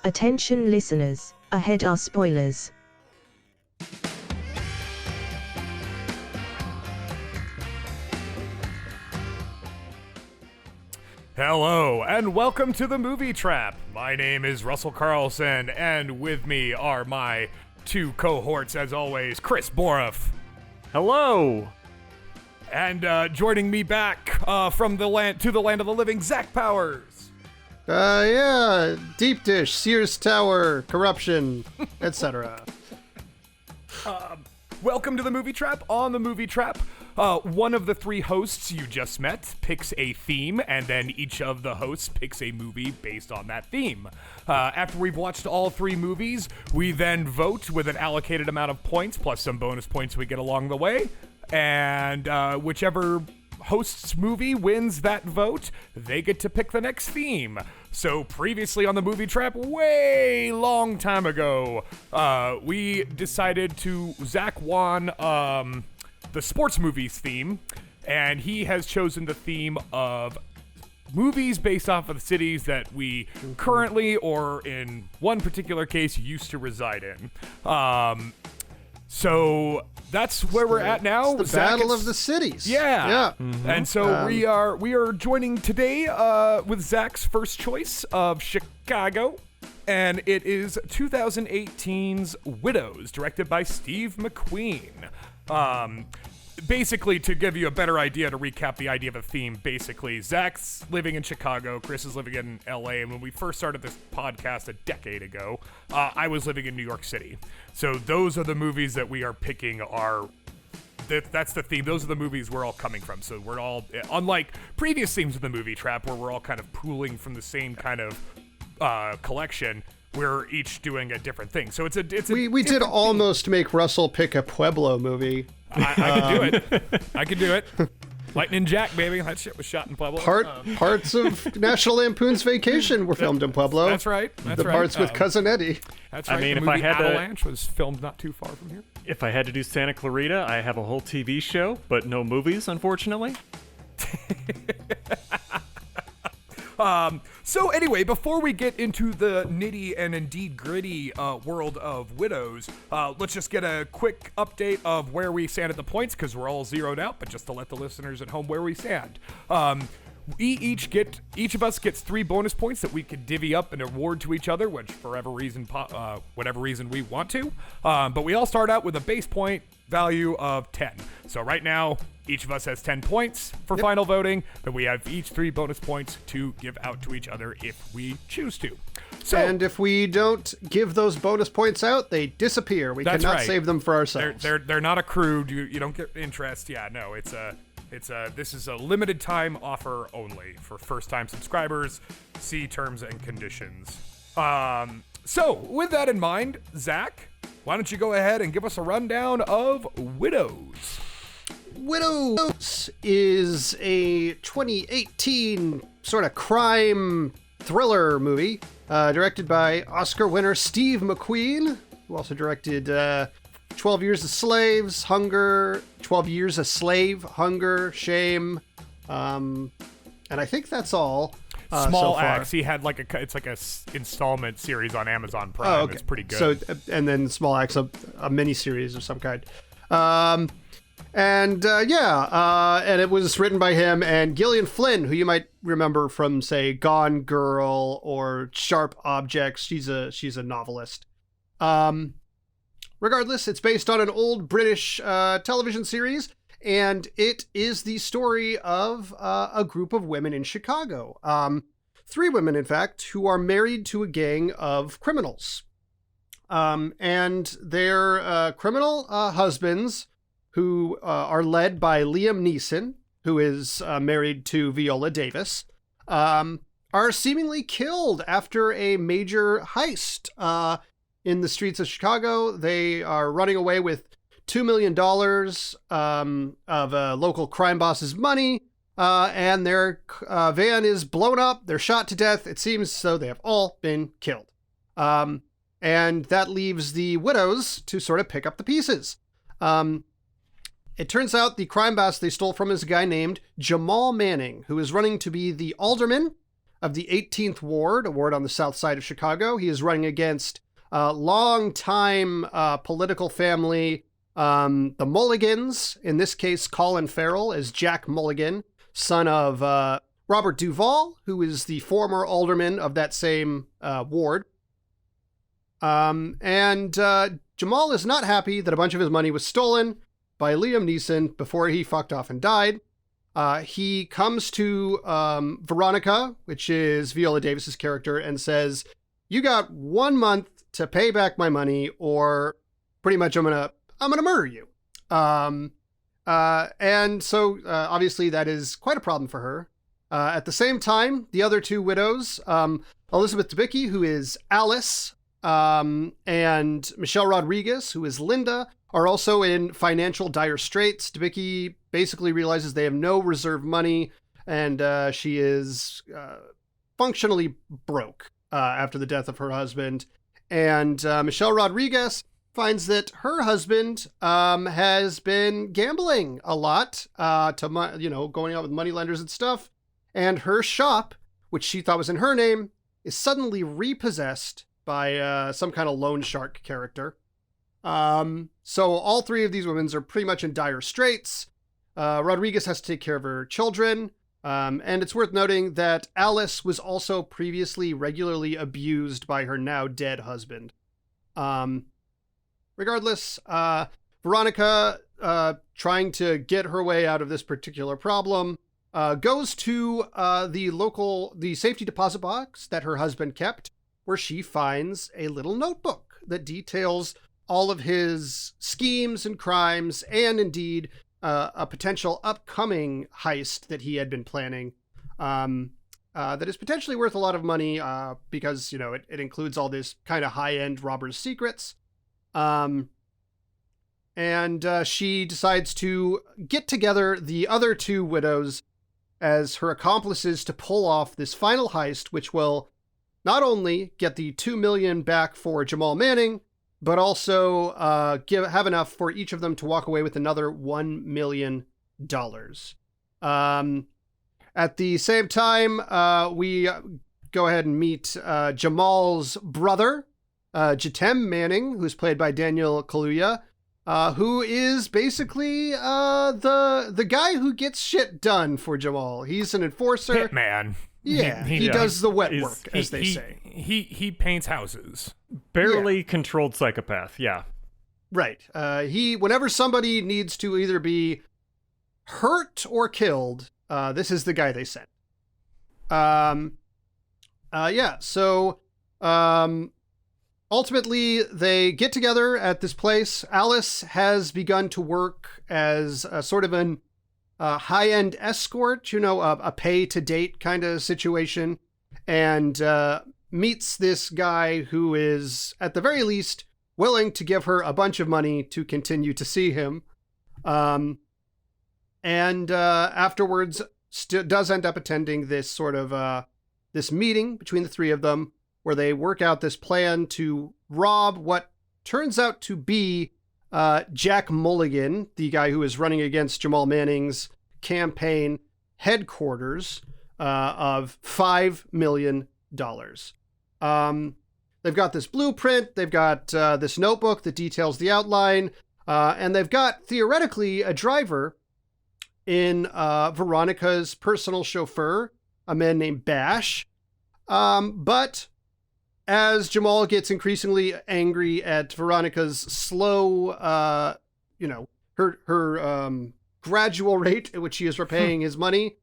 Attention listeners, ahead are spoilers. Hello, and welcome to the Movie Trap. My name is Russell Carlson, and with me are my two cohorts, as always, Chris Boroff. Hello! And joining me back from the land of the living, Zach Powers. Deep dish, Sears Tower, corruption, etc. Welcome to the Movie Trap. On the Movie Trap, one of the three hosts you just met picks a theme, and then each of the hosts picks a movie based on that theme. After we've watched all three movies, we then vote with an allocated amount of points, plus some bonus points we get along the way. And whichever host's movie wins that vote, they get to pick the next theme. So previously on the Movie Trap, way long time ago, we decided to Zach won the sports movies theme, and he has chosen the theme of movies based off of the cities that we currently, or in one particular case, used to reside in. So that's where we're at now. It's the Battle of the Cities. Yeah. Mm-hmm. And so we are joining today with Zach's first choice of Chicago, and it is 2018's Widows, directed by Steve McQueen. Basically, to give you a better idea, to recap the idea of the theme, basically, Zach's living in Chicago, Chris is living in LA, and when we first started this podcast a decade ago, I was living in New York City. So those are the movies that we are picking that's the theme. Those are the movies we're all coming from. So we're all, unlike previous themes of the Movie Trap, where we're all kind of pooling from the same kind of collection, we're each doing a different thing. So we did almost make Russell pick a Pueblo movie. I can do it. I can do it. Lightning Jack, baby. That shit was shot in Pueblo. Parts of National Lampoon's Vacation were filmed in Pueblo. That's right. The parts with Cousin Eddie. That's right. I mean, the if movie I had Avalanche was filmed not too far from here. If I had to do Santa Clarita, I have a whole TV show, but no movies, unfortunately. So anyway, before we get into the nitty and indeed gritty world of Widows, let's just get a quick update of where we stand at the points, because we're all zeroed out, but just to let the listeners at home where we stand. Each of us gets 3 bonus points that we could divvy up and award to each other, which for whatever reason we want to. But we all start out with a base point value of 10. So right now, each of us has 10 points for final voting, but we have each 3 bonus points to give out to each other if we choose to. So, and if we don't give those bonus points out, they disappear. We cannot save them for ourselves. They're not accrued. You don't get interest. Yeah, no, this is a limited time offer only for first time subscribers. See terms and conditions. So with that in mind, Zach, why don't you go ahead and give us a rundown of Widows? Widows is a 2018 sort of crime thriller movie directed by Oscar winner Steve McQueen, who also directed 12 Years a Slave, Hunger, Shame, and I think that's all. Small so Axe. He had it's like a installment series on Amazon Prime. Oh, okay. It's pretty good. So, and then Small Axe, a mini series of some kind. And it was written by him and Gillian Flynn, who you might remember from, say, Gone Girl or Sharp Objects. She's a novelist. Regardless, it's based on an old British television series, and it is the story of a group of women in Chicago. 3 women, in fact, who are married to a gang of criminals. And their criminal husbands, who are led by Liam Neeson, who is married to Viola Davis, are seemingly killed after a major heist in the streets of Chicago. They are running away with $2 million of a local crime boss's money, and their van is blown up. They're shot to death. It seems so they have all been killed. And that leaves the widows to sort of pick up the pieces. It turns out the crime boss they stole from is a guy named Jamal Manning, who is running to be the alderman of the 18th Ward, a ward on the south side of Chicago. He is running against long-time political family, the Mulligans, in this case Colin Farrell as Jack Mulligan, son of Robert Duvall, who is the former alderman of that same ward. And Jamal is not happy that a bunch of his money was stolen by Liam Neeson before he fucked off and died. He comes to Veronica, which is Viola Davis's character, and says, "You got 1 month to pay back my money, or pretty much I'm gonna murder you." And so obviously that is quite a problem for her. At the same time, the other two widows, Elizabeth Debicki, who is Alice, and Michelle Rodriguez, who is Linda, are also in financial dire straits. Debicki basically realizes they have no reserve money, and she is functionally broke after the death of her husband. And Michelle Rodriguez finds that her husband has been gambling a lot, going out with moneylenders and stuff. And her shop, which she thought was in her name, is suddenly repossessed by some kind of loan shark character. So all three of these women are pretty much in dire straits. Rodriguez has to take care of her children. And it's worth noting that Alice was also previously regularly abused by her now dead husband. Regardless, Veronica, trying to get her way out of this particular problem, goes to the safety deposit box that her husband kept, where she finds a little notebook that details all of his schemes and crimes, and indeed a potential upcoming heist that he had been planning, that is potentially worth a lot of money, because, it includes all this kind of high-end robbers' secrets. And she decides to get together the other two widows as her accomplices to pull off this final heist, which will not only get the $2 million back for Jamal Manning, but also have enough for each of them to walk away with another $1 million. At the same time, we go ahead and meet Jamal's brother, Jitem Manning, who's played by Daniel Kaluuya, who is basically the guy who gets shit done for Jamal. He's an enforcer. Hitman. Yeah, he does the wet work, as they say. He paints houses. Barely controlled psychopath, yeah. Right. Whenever somebody needs to either be hurt or killed, this is the guy they sent. So ultimately they get together at this place. Alice has begun to work as a sort of an high-end escort, a pay-to-date kind of situation, and meets this guy who is, at the very least, willing to give her a bunch of money to continue to see him. And afterwards does end up attending this sort of this meeting between the three of them, where they work out this plan to rob what turns out to be Jack Mulligan, the guy who is running against Jamal Manning's campaign headquarters, of $5 million. They've got this blueprint, they've got this notebook that details the outline, and they've got, theoretically, a driver in Veronica's personal chauffeur, a man named Bash. But as Jamal gets increasingly angry at Veronica's slow, her gradual rate at which he is repaying his money,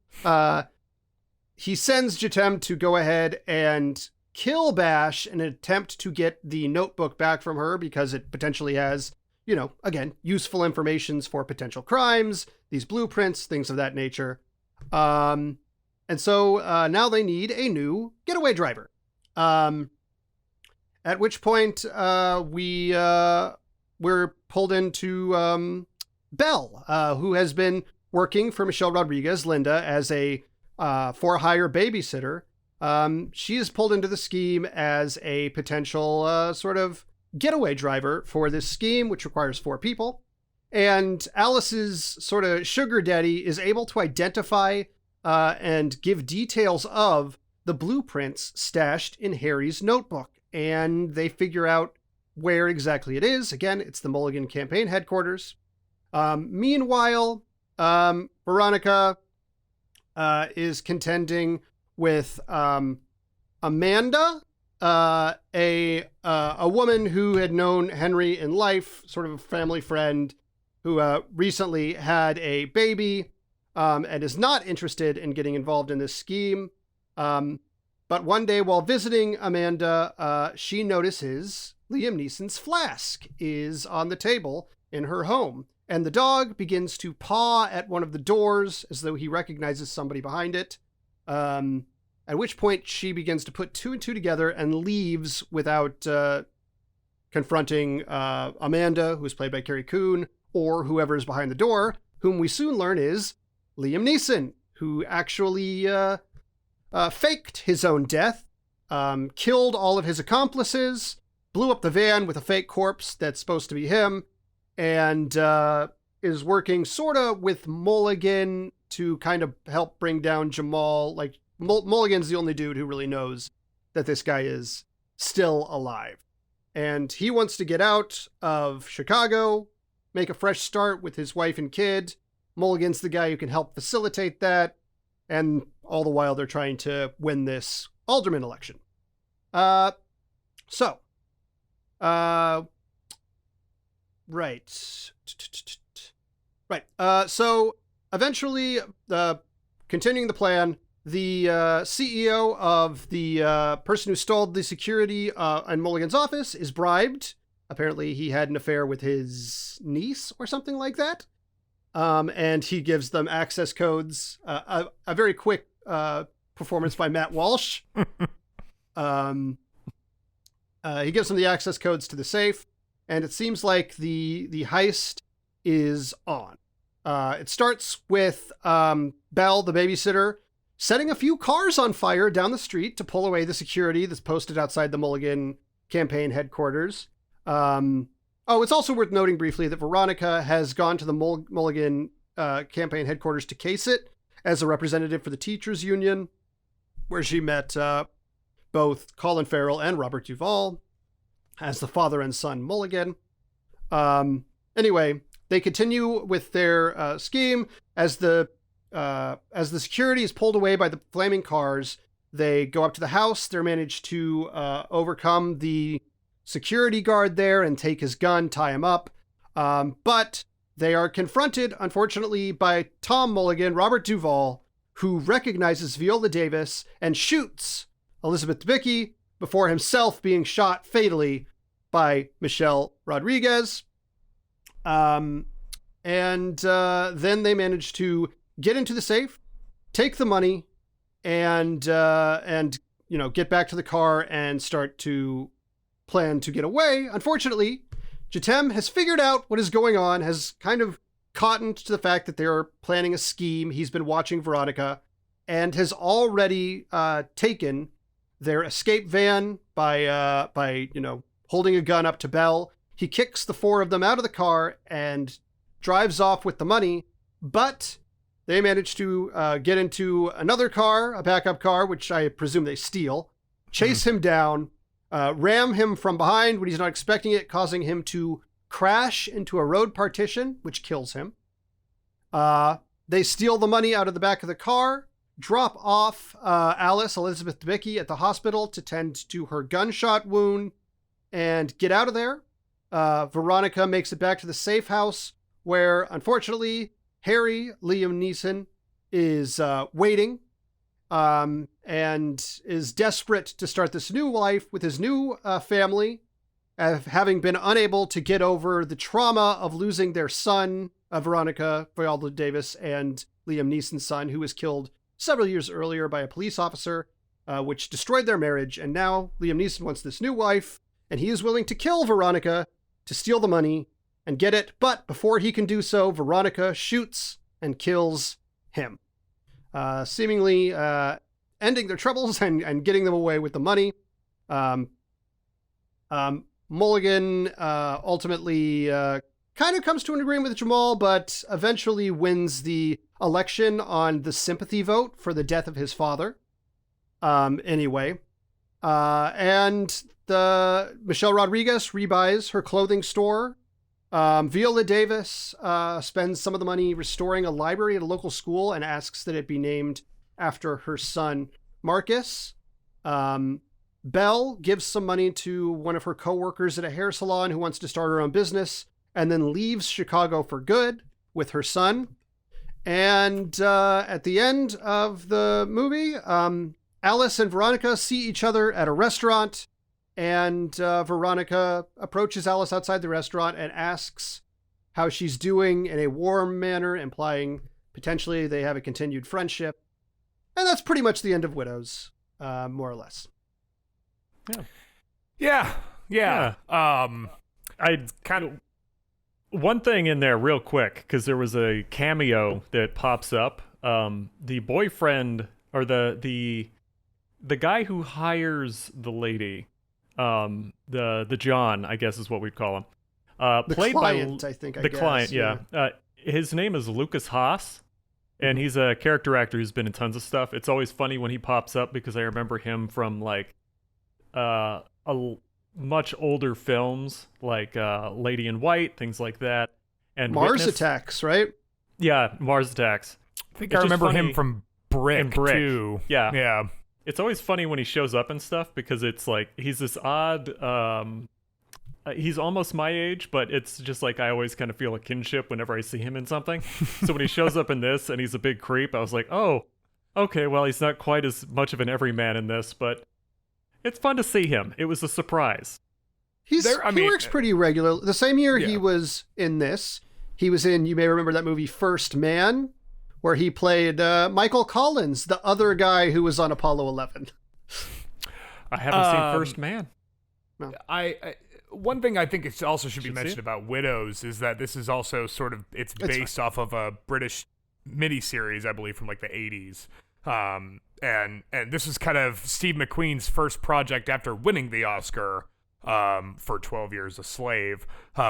he sends Jitem to go ahead and kill Bash in an attempt to get the notebook back from her, because it potentially has, again, useful informations for potential crimes, these blueprints, things of that nature. And so now they need a new getaway driver. At which point we're pulled into Belle, who has been working for Michelle Rodriguez, Linda, as a for-hire babysitter. She is pulled into the scheme as a potential sort of getaway driver for this scheme, which requires 4 people. And Alice's sort of sugar daddy is able to identify and give details of the blueprints stashed in Harry's notebook, and they figure out where exactly it is. Again, it's the Mulligan campaign headquarters. Meanwhile, Veronica is contending with Amanda, a woman who had known Henry in life, sort of a family friend, who recently had a baby, and is not interested in getting involved in this scheme. But one day while visiting Amanda, she notices Liam Neeson's flask is on the table in her home, and the dog begins to paw at one of the doors as though he recognizes somebody behind it. At which point she begins to put two and two together and leaves without confronting Amanda, who is played by Carrie Coon, or whoever is behind the door, whom we soon learn is Liam Neeson, who actually faked his own death, killed all of his accomplices, blew up the van with a fake corpse that's supposed to be him, and is working sort of with Mulligan to kind of help bring down Jamal. Like, Mulligan's the only dude who really knows that this guy is still alive. And he wants to get out of Chicago, make a fresh start with his wife and kid. Mulligan's the guy who can help facilitate that. And all the while they're trying to win this alderman election. Right. So eventually, continuing the plan, the CEO of the person who stole the security in Mulligan's office is bribed. Apparently he had an affair with his niece or something like that. And he gives them access codes. A very quick performance by Matt Walsh. He gives them the access codes to the safe, and it seems like the heist is on. It starts with Belle, the babysitter, setting a few cars on fire down the street to pull away the security that's posted outside the Mulligan campaign headquarters. It's also worth noting briefly that Veronica has gone to the Mulligan campaign headquarters to case it as a representative for the teachers union, where she met both Colin Farrell and Robert Duvall as the father and son Mulligan. Anyway, they continue with their scheme. As the security is pulled away by the flaming cars, they go up to the house. They're managed to overcome the security guard there and take his gun, tie him up. But they are confronted, unfortunately, by Tom Mulligan, Robert Duvall, who recognizes Viola Davis and shoots Elizabeth Debicki before himself being shot fatally by Michelle Rodriguez. And then they manage to get into the safe, take the money, and get back to the car and start to plan to get away. Unfortunately, Jatem has figured out what is going on, has kind of cottoned to the fact that they're planning a scheme. He's been watching Veronica and has already taken their escape van by holding a gun up to Belle. He kicks the four of them out of the car and drives off with the money, but they manage to get into another car, a backup car, which I presume they steal, chase him down, ram him from behind when he's not expecting it, causing him to crash into a road partition, which kills him. They steal the money out of the back of the car, drop off Elizabeth Debicki, at the hospital to tend to her gunshot wound, and get out of there. Veronica makes it back to the safe house, where, unfortunately, Harry, Liam Neeson, is waiting and is desperate to start this new life with his new family, having been unable to get over the trauma of losing their son, Veronica, Viola Davis, and Liam Neeson's son, who was killed several years earlier by a police officer, which destroyed their marriage. And now Liam Neeson wants this new wife, and he is willing to kill Veronica to steal the money and get it. But before he can do so, Veronica shoots and kills him, seemingly ending their troubles and getting them away with the money. Mulligan ultimately kind of comes to an agreement with Jamal, but eventually wins the election on the sympathy vote for the death of his father. Anyway. And the Michelle Rodriguez rebuys her clothing store. Viola Davis spends some of the money restoring a library at a local school and asks that it be named after her son, Marcus. Belle gives some money to one of her coworkers at a hair salon who wants to start her own business and then leaves Chicago for good with her son. And at the end of the movie, Alice and Veronica see each other at a restaurant, and Veronica approaches Alice outside the restaurant and asks how she's doing in a warm manner, implying potentially they have a continued friendship. And that's pretty much the end of Widows, more or less. Yeah. I kind of one thing in there real quick, because there was a cameo that pops up. The boyfriend or the guy who hires the lady, the John, I guess is what we'd call him. The played client, by I think. the client, yeah. His name is Lucas Haas, and he's a character actor who's been in tons of stuff. It's always funny when he pops up because I remember him from like much older films like Lady in White, things like that, and Mars Witness. Attacks, right? Yeah, Mars Attacks. I think I remember him from Brick, too. Yeah. It's always funny when he shows up and stuff because it's like he's this odd. He's almost my age, but it's just like I always kind of feel a kinship whenever I see him in something. So when he shows up in this and he's a big creep, I was like, oh, okay, well, he's not quite as much of an everyman in this, but it's fun to see him. It was a surprise. He works pretty regularly. The same year he was in this, he was in, you may remember that movie First Man, where he played Michael Collins, the other guy who was on Apollo 11. I haven't seen First Man. No. I one thing I think it also should be mentioned about Widows is that this is also sort of, it's based off of a British miniseries, I believe, from like the 80s. And this is kind of Steve McQueen's first project after winning the Oscar for 12 Years a Slave,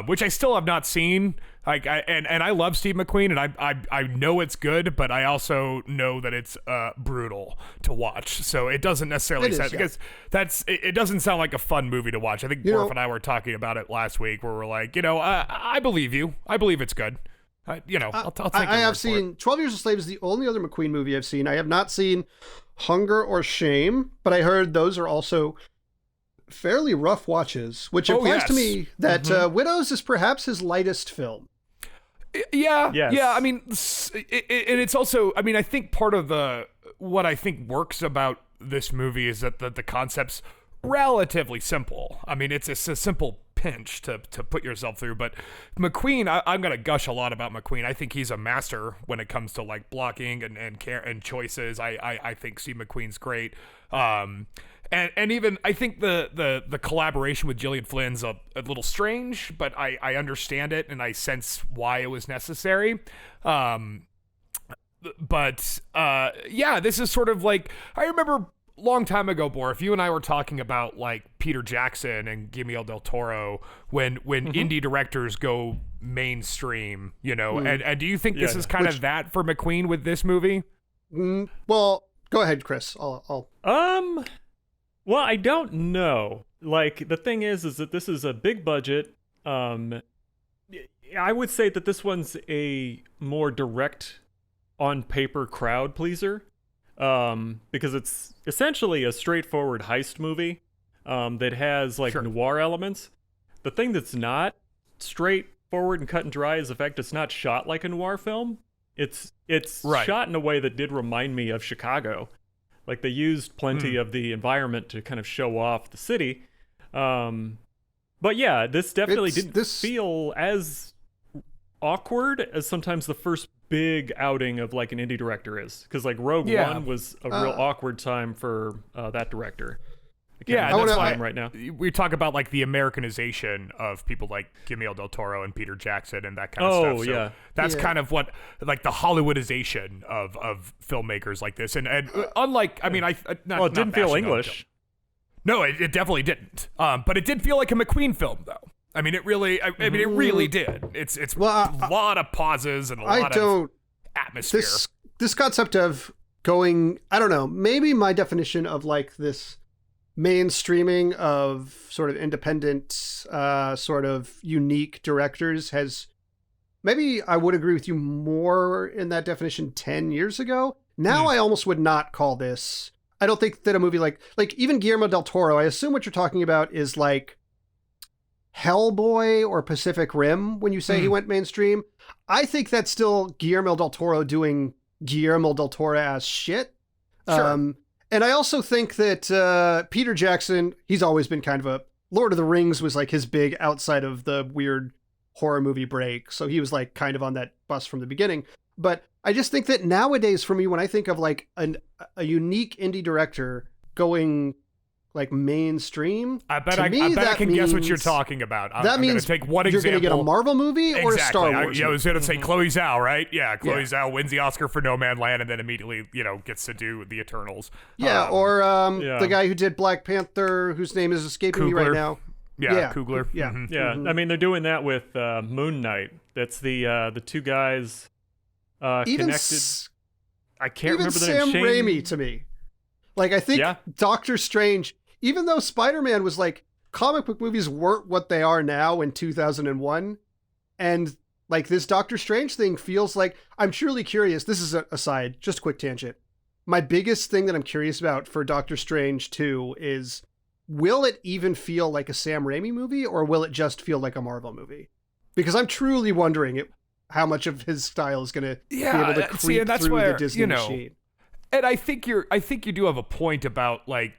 which I still have not seen. Like, I love Steve McQueen, and I know it's good, but I also know that it's brutal to watch. So it doesn't necessarily sound, because it doesn't sound like a fun movie to watch. I think Borf and I were talking about it last week, where we're like, I believe you. I believe it's good. I'll take I have seen 12 Years a Slave is the only other McQueen movie I've seen. I have not seen Hunger or Shame, but I heard those are also fairly rough watches, which implies to me that Widows is perhaps his lightest film. Yeah. Yes. Yeah. I mean, and it's also, I mean, I think part of what I think works about this movie is that the concept's relatively simple. I mean, it's a simple pinch to put yourself through, but McQueen, I'm gonna gush a lot about McQueen. I think he's a master when it comes to like blocking and care and choices. I think Steve McQueen's great. And even I think the collaboration with Gillian Flynn's a little strange, but I understand it and I sense why it was necessary. But this is sort of like, I remember long time ago, Borf, you and I were talking about like Peter Jackson and Guillermo del Toro when indie directors go mainstream, and do you think this is kind of that for McQueen with this movie? Well, go ahead, Chris. I'll Well, I don't know. Like, the thing is that this is a big budget. I would say that this one's a more direct on paper crowd pleaser. Because it's essentially a straightforward heist movie that has like noir elements. The thing that's not straightforward and cut and dry is the fact it's not shot like a noir film. It's shot in a way that did remind me of Chicago. Like, they used plenty of the environment to kind of show off the city. But yeah, this definitely didn't feel as awkward as sometimes the first big outing of like an indie director is, because like Rogue One was a real awkward time for that director. That's why right now we talk about like the Americanization of people like Guillermo del Toro and Peter Jackson and that kind of stuff. So that's kind of what, like, the Hollywoodization of filmmakers like this. And unlike, I mean, it didn't feel English. No, it definitely didn't. But it did feel like a McQueen film, though. I mean, it really did. It's a lot of pauses and a lot of atmosphere. This concept of going, I don't know, maybe my definition of like this mainstreaming of sort of independent, sort of unique directors has, maybe I would agree with you more in that definition 10 years ago. Now I almost would not call this, I don't think that a movie like even Guillermo del Toro, I assume what you're talking about is like Hellboy or Pacific Rim when you say he went mainstream. I think that's still Guillermo del Toro doing Guillermo del Toro ass shit. Sure. And I also think that Peter Jackson, he's always been kind of a, Lord of the Rings was like his big outside of the weird horror movie break. So he was like kind of on that bus from the beginning. But I just think that nowadays for me, when I think of like a unique indie director going like mainstream, I bet I can guess what you're talking about. That means I'm gonna take one you're example. Going to get a Marvel movie or a Star Wars I was going to say movie? Chloe Zhao, right? Yeah, Chloe Zhao wins the Oscar for No Man Land and then immediately, gets to do the Eternals. Yeah, or the guy who did Black Panther, whose name is escaping me right now. Yeah, Coogler. Yeah. Mhm. Yeah, I mean, they're doing that with Moon Knight. That's the two guys Even connected. I can't even remember the Sam name. Raimi to me. Like, I think Doctor Strange, even though Spider-Man was like, comic book movies weren't what they are now in 2001. And like this Doctor Strange thing feels like, I'm truly curious. This is a aside, just a quick tangent. My biggest thing that I'm curious about for Doctor Strange 2 is, will it even feel like a Sam Raimi movie or will it just feel like a Marvel movie? Because I'm truly wondering how much of his style is going to be able to creep through the Disney machine. And I think you do have a point about like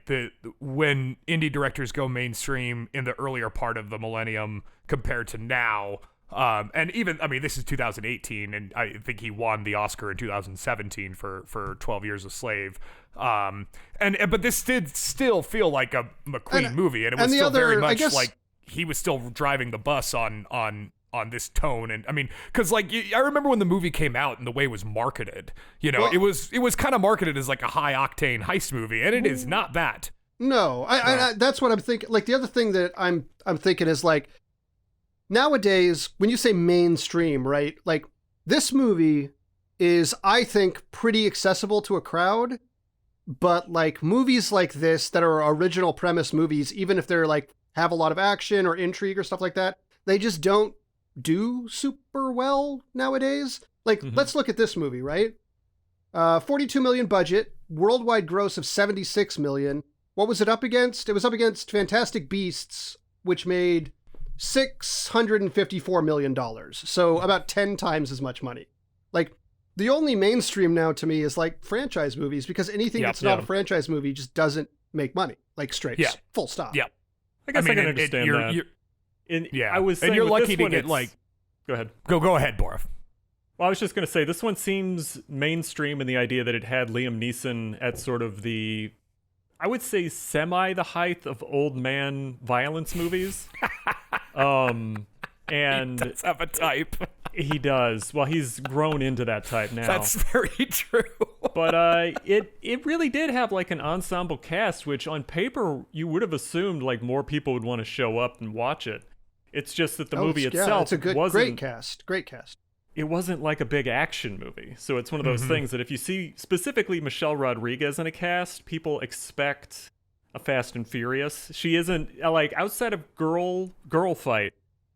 when indie directors go mainstream in the earlier part of the millennium compared to now. And even, I mean, this is 2018, and I think he won the Oscar in 2017 for 12 Years a Slave. But this did still feel like a McQueen movie, and it was still very much like he was still driving the bus on this tone. And I mean, because like I remember when the movie came out and the way it was marketed, it was kind of marketed as like a high octane heist movie, and it is not that. No, I that's what I'm thinking. Like the other thing that I'm thinking is like, nowadays when you say mainstream, right? Like this movie is, I think, pretty accessible to a crowd, but like movies like this that are original premise movies, even if they're like have a lot of action or intrigue or stuff like that, they just don't do super well nowadays. Like, let's look at this movie, right? 42 million budget, worldwide gross of 76 million. What was it up against? It was up against Fantastic Beasts, which made $654 million. So about 10 times as much money. Like, the only mainstream now to me is like franchise movies, because anything that's not a franchise movie just doesn't make money. Like straight, full stop. Yeah. I guess I can understand that. I was saying, and you're lucky to one, get like. Go ahead. Go ahead, Borov. Well, I was just going to say, this one seems mainstream in the idea that it had Liam Neeson at sort of the, I would say, the height of old man violence movies. And he does have a type. He does. Well, he's grown into that type now. That's very true. But it really did have like an ensemble cast, which on paper you would have assumed like more people would want to show up and watch it. It's just that the movie itself great cast. It wasn't like a big action movie. So it's one of those things that if you see specifically Michelle Rodriguez in a cast, people expect a Fast and Furious. She isn't, like, outside of girl fight.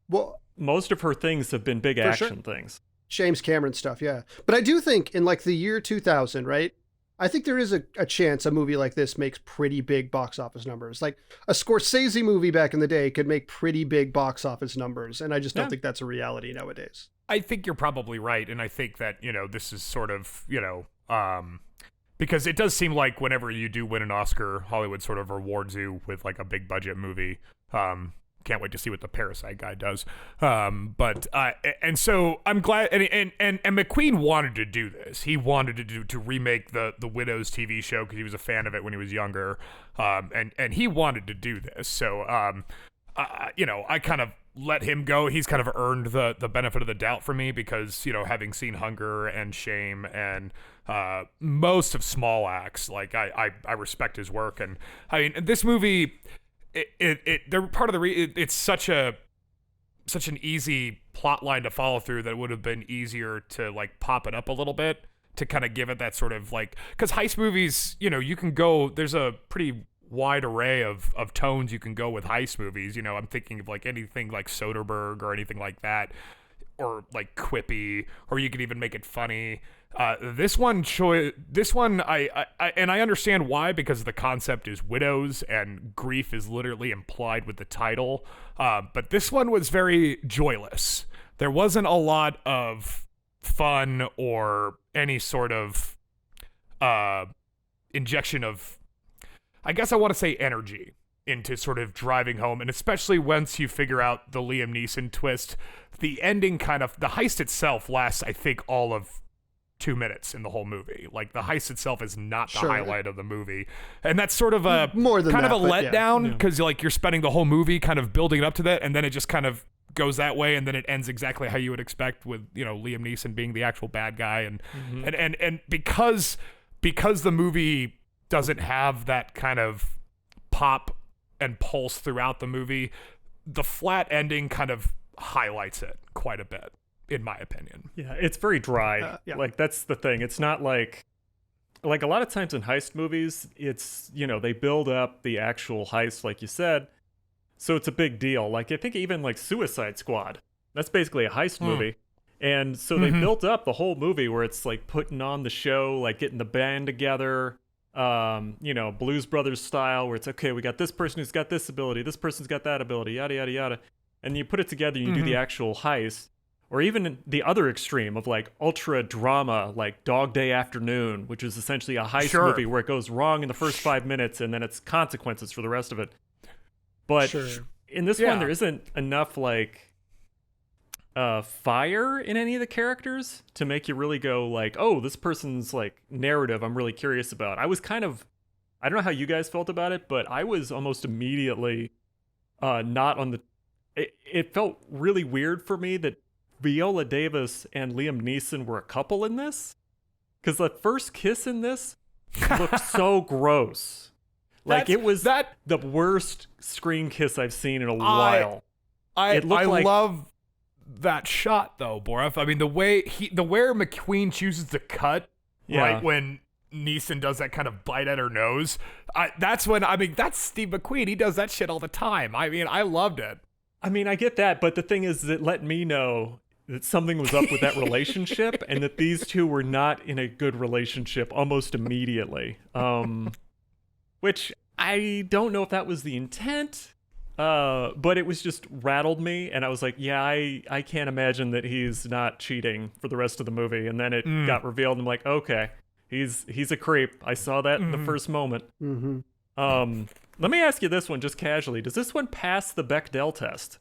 Well, most of her things have been big action things. James Cameron stuff, yeah. But I do think in like the year 2000, right? I think there is a chance a movie like this makes pretty big box office numbers. Like a Scorsese movie back in the day could make pretty big box office numbers. And I just don't think that's a reality nowadays. I think you're probably right. And I think that, this is sort of, because it does seem like whenever you do win an Oscar, Hollywood sort of rewards you with like a big budget movie. Can't wait to see what the Parasite guy does. And so I'm glad. And McQueen wanted to do this. He wanted to remake the Widows TV show because he was a fan of it when he was younger. And he wanted to do this. So, I kind of let him go. He's kind of earned the benefit of the doubt for me because, having seen Hunger and Shame and most of Small Axe, like I respect his work. And I mean, this movie, they're part of it's such an easy plot line to follow through that it would have been easier to like pop it up a little bit to kind of give it that sort of like, because heist movies, you know, you can go, there's a pretty wide array of tones you can go with heist movies. You know, I'm thinking of like anything like Soderbergh or anything like that, or like quippy, or you could even make it funny. This one, I understand why, because the concept is widows and grief is literally implied with the title. But this one was very joyless. There wasn't a lot of fun or any sort of injection of, I guess I want to say, energy into sort of driving home. And especially once you figure out the Liam Neeson twist, the ending kind of, the heist itself lasts, I think, all of 2 minutes in the whole movie. Like, the heist itself is not the highlight of the movie, and that's sort of a more than kind that, of a letdown, because like you're spending the whole movie kind of building up to that, and then it just kind of goes that way, and then it ends exactly how you would expect, with, you know, Liam Neeson being the actual bad guy, and and because the movie doesn't have that kind of pop and pulse throughout the movie, the flat ending kind of highlights it quite a bit, in my opinion. Yeah, it's very dry. Like, that's the thing. It's not like a lot of times in heist movies, it's, you know, they build up the actual heist, like you said, so it's a big deal. Like, I think even like Suicide Squad, that's basically a heist movie. And so they built up the whole movie where it's like putting on the show, like getting the band together, you know, Blues Brothers style, where it's, okay, we got this person who's got this ability, this person's got that ability, yada, yada, yada. And you put it together and you do the actual heist. Or even the other extreme of like ultra drama, like Dog Day Afternoon, which is essentially a heist movie where it goes wrong in the first 5 minutes and then it's consequences for the rest of it. But in this one, there isn't enough like fire in any of the characters to make you really go like, oh, this person's like narrative I'm really curious about. I was kind of, I don't know how you guys felt about it, but I was almost immediately not on the, it felt really weird for me that Viola Davis and Liam Neeson were a couple in this, because the first kiss in this looked so gross. Like, it was the worst screen kiss I've seen in a while. I love that shot though, Borif. I mean, the way McQueen chooses to cut right when Neeson does that kind of bite at her nose. That's when, I mean, that's Steve McQueen. He does that shit all the time. I mean, I loved it. I mean, I get that, but the thing is, it let me know that something was up with that relationship and that these two were not in a good relationship almost immediately. Which I don't know if that was the intent, but it was just rattled me, and I was like, yeah, I can't imagine that he's not cheating for the rest of the movie. And then it got revealed, and I'm like, okay, he's a creep. I saw that in the first moment. Let me ask you this one just casually. Does this one pass the Bechdel test?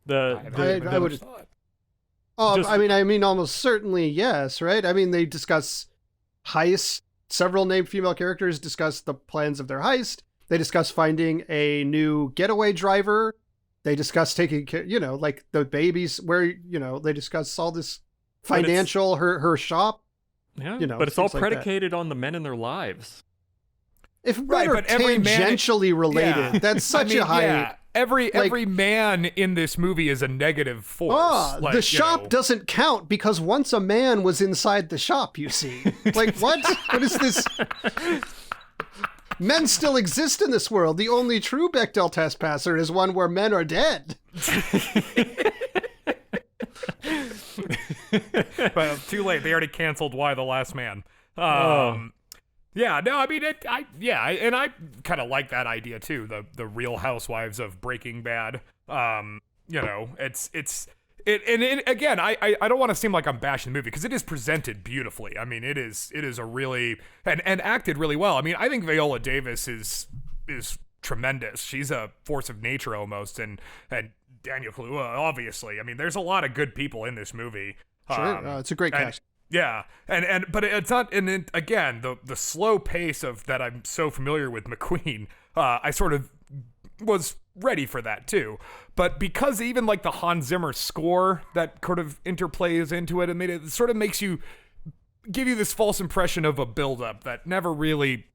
I would. I mean, almost certainly yes, right? I mean, they discuss heists. Several named female characters discuss the plans of their heist. They discuss finding a new getaway driver. They discuss taking care, you know, like the babies, where, you know, they discuss all this financial, her shop. Yeah, you know, but it's all predicated on the men in their lives. If men are tangentially related, that's such a high. Yeah. Every man in this movie is a negative force. The shop doesn't count because once a man was inside the shop, you see. Like, what? What is this? Men still exist in this world. The only true Bechdel test passer is one where men are dead. Well, too late. They already canceled Why the Last Man. Yeah, no, I mean, and I kind of like that idea too. The Real Housewives of Breaking Bad. You know, again, I don't want to seem like I'm bashing the movie, because it is presented beautifully. I mean, it is a really and acted really well. I mean, I think Viola Davis is tremendous. She's a force of nature almost, and Daniel Kaluuya, obviously. I mean, there's a lot of good people in this movie. Sure, it's a great cast. Yeah, but it's not. And then, again, the slow pace of that I'm so familiar with McQueen, I sort of was ready for that too. But because even like the Hans Zimmer score that kind of interplays into it, I mean, it sort of makes you give you this false impression of a buildup that never really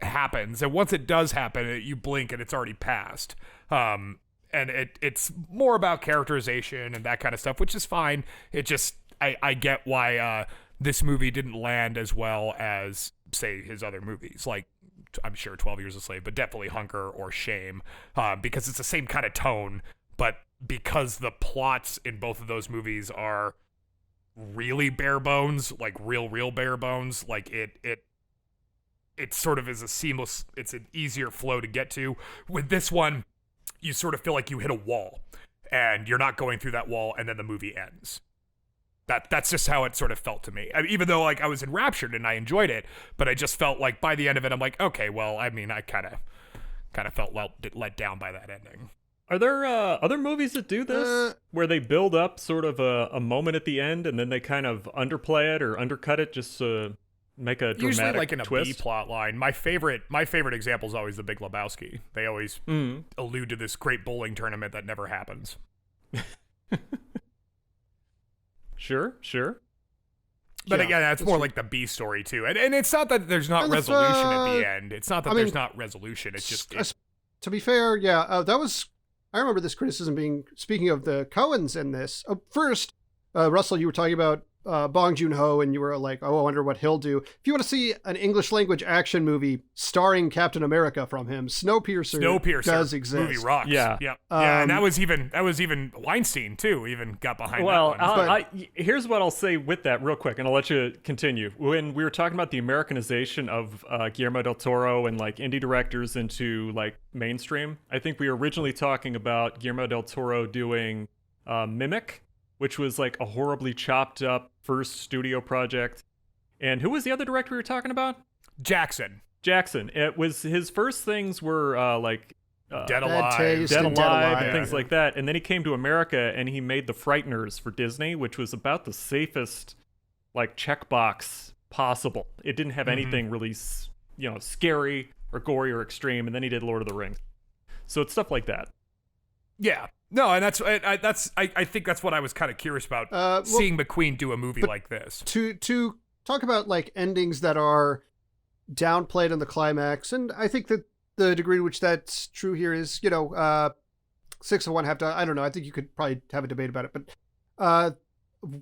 happens. And once it does happen, you blink and it's already passed. And it's more about characterization and that kind of stuff, which is fine. It just, I get why this movie didn't land as well as, say, his other movies, like I'm sure 12 Years a Slave, but definitely Hunger or Shame, because it's the same kind of tone, but because the plots in both of those movies are really bare bones, like real bare bones, like it sort of is a seamless, it's an easier flow to get to. With this one, you sort of feel like you hit a wall and you're not going through that wall, and then the movie ends. That's just how it sort of felt to me. I mean, even though like I was enraptured and I enjoyed it, but I just felt like by the end of it, I'm like, okay, well, I mean, I kind of felt let down by that ending. Are there other movies that do this, where they build up sort of a moment at the end and then they kind of underplay it or undercut it just to make a dramatic usually like in a twist? B plot line? My favorite example is always The Big Lebowski. They always allude to this great bowling tournament that never happens. Sure. But Yeah, again, that's more like the B story too. And it's not that there's not resolution at the end. It's not that there's not resolution. It's just to be fair, yeah, that was. I remember this criticism being, speaking of the Coens in this. First, Russell, you were talking about Bong Joon-ho, and you were like, oh, I wonder what he'll do. If you want to see an English language action movie starring Captain America from him, Snowpiercer does exist. Movie rocks. Yeah. And that was even Weinstein too. Even got behind well, that one. here's what I'll say with that real quick, and I'll let you continue. When we were talking about the Americanization of Guillermo del Toro and like indie directors into like mainstream, I think we were originally talking about Guillermo del Toro doing Mimic, which was like a horribly chopped up first studio project. And who was the other director we were talking about? Jackson. It was, his first things were Dead Alive, and things like that. And then he came to America and he made The Frighteners for Disney, which was about the safest like checkbox possible. It didn't have anything really, scary or gory or extreme. And then he did Lord of the Rings. So it's stuff like that. Yeah. No, and I think that's what I was kind of curious about, seeing McQueen do a movie like this. To talk about like endings that are downplayed in the climax, and I think that the degree to which that's true here is, 6 of one, half done. I don't know. I think you could probably have a debate about it, but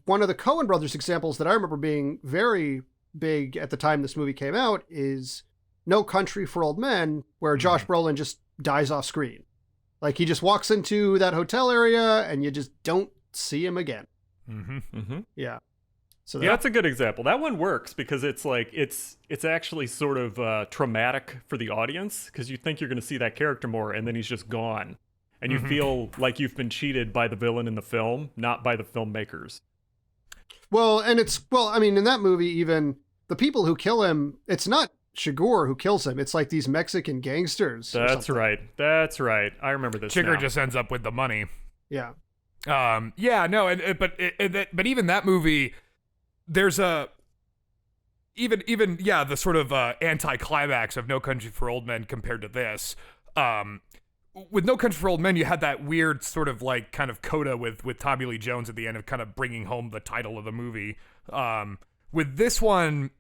one of the Coen brothers examples that I remember being very big at the time this movie came out is No Country for Old Men, where Josh Brolin just dies off screen. Like, he just walks into that hotel area and you just don't see him again. Yeah. So that's a good example. That one works because it's like, it's actually sort of traumatic for the audience, because you think you're going to see that character more and then he's just gone. And you feel like you've been cheated by the villain in the film, not by the filmmakers. Well, and in that movie, even the people who kill him, it's not Chigurh who kills him. It's like these Mexican gangsters. That's right. I remember this. Chigurh just ends up with the money. Yeah. But even that movie, there's the sort of anti-climax of No Country for Old Men compared to this. With No Country for Old Men, you had that weird sort of like kind of coda with Tommy Lee Jones at the end of kind of bringing home the title of the movie. With this one,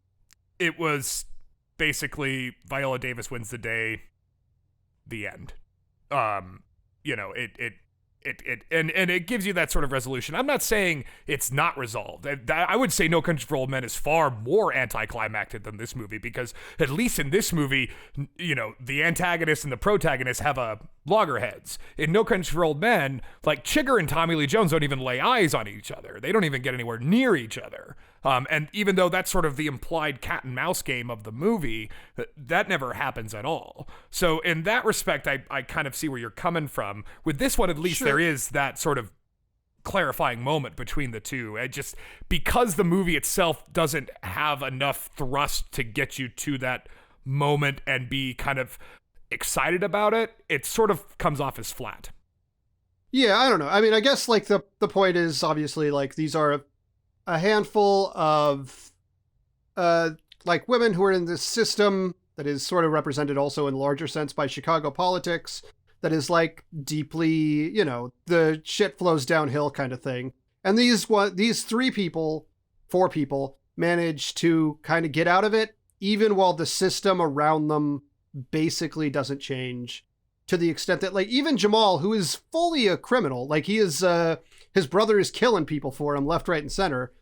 it was basically Viola Davis wins the day, the end. It gives you that sort of resolution. I'm not saying it's not resolved. I would say No Country for Old Men is far more anticlimactic than this movie, because at least in this movie, the antagonist and the protagonist have loggerheads. In No Country for Old Men, like Chigurh and Tommy Lee Jones don't even lay eyes on each other. They don't even get anywhere near each other. And even though that's sort of the implied cat and mouse game of the movie, that never happens at all. So in that respect, I kind of see where you're coming from. With this one, at least, there is that sort of clarifying moment between the two. It just, because the movie itself doesn't have enough thrust to get you to that moment and be kind of excited about it, it sort of comes off as flat. Yeah, I don't know. I mean, I guess like the point is obviously like these are a handful of like women who are in this system that is sort of represented also in larger sense by Chicago politics, that is like deeply, the shit flows downhill kind of thing. And these 4 people manage to kind of get out of it, even while the system around them basically doesn't change, to the extent that like even Jamal, who is fully a criminal, like he is, his brother is killing people for him left, right, and center.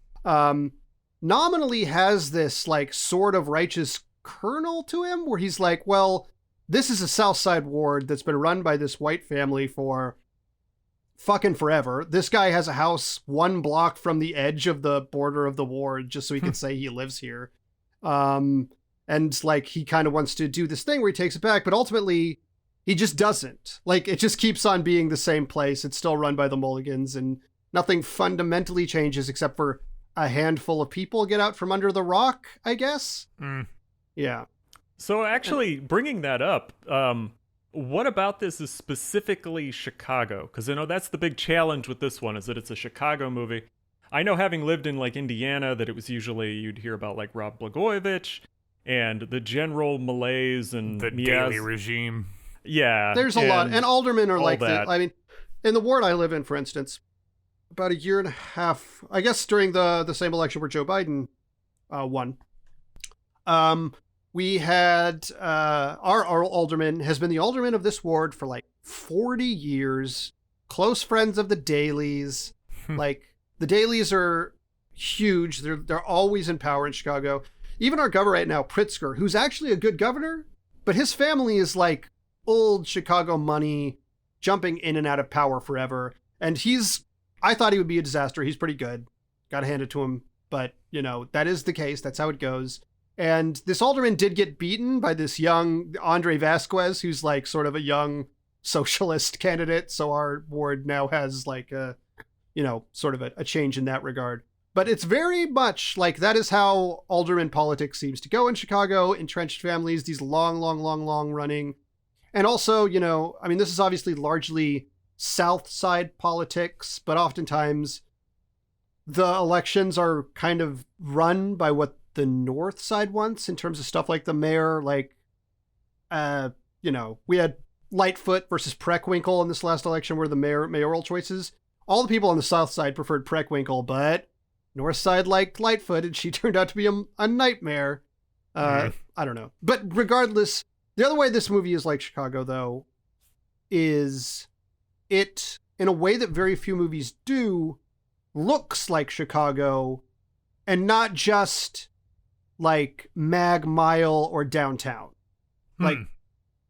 nominally has this like sort of righteous kernel to him where he's like, well, this is a South Side ward that's been run by this white family for fucking forever. This guy has a house 1 block from the edge of the border of the ward just so he can say he lives here. And like he kind of wants to do this thing where he takes it back, but ultimately he just doesn't. Like it just keeps on being the same place. It's still run by the Mulligans and nothing fundamentally changes except for a handful of people get out from under the rock, I guess. Yeah. So actually bringing that up, what about this is specifically Chicago? Because I know that's the big challenge with this one is that it's a Chicago movie. I know having lived in like Indiana that it was usually you'd hear about like Rob Blagojevich and the general malaise and the daily regime. Yeah. There's a lot. And aldermen are like that. I mean, in the ward I live in, for instance, about a year and a half, I guess during the same election where Joe Biden won, we had our alderman has been the alderman of this ward for like 40 years, close friends of the Dailies. Like the Dailies are huge. They're always in power in Chicago. Even our governor right now, Pritzker, who's actually a good governor, but his family is like old Chicago money jumping in and out of power forever. And I thought he would be a disaster. He's pretty good. Got to hand it to him. But, you know, that is the case. That's how it goes. And this alderman did get beaten by this young Andre Vasquez, who's like sort of a young socialist candidate. So our ward now has like a, you know, sort of a change in that regard. But it's very much like that is how alderman politics seems to go in Chicago. Entrenched families, these long running. And also, you know, I mean, this is obviously largely South Side politics, but oftentimes the elections are kind of run by what the North Side wants in terms of stuff like the mayor. Like, you know, we had Lightfoot versus Preckwinkle in this last election where the mayoral choices. All the people on the South Side preferred Preckwinkle, but North Side liked Lightfoot, and she turned out to be a nightmare. I don't know. But regardless, the other way this movie is like Chicago, though, is it, in a way that very few movies do, looks like Chicago and not just like Mag Mile or downtown. Like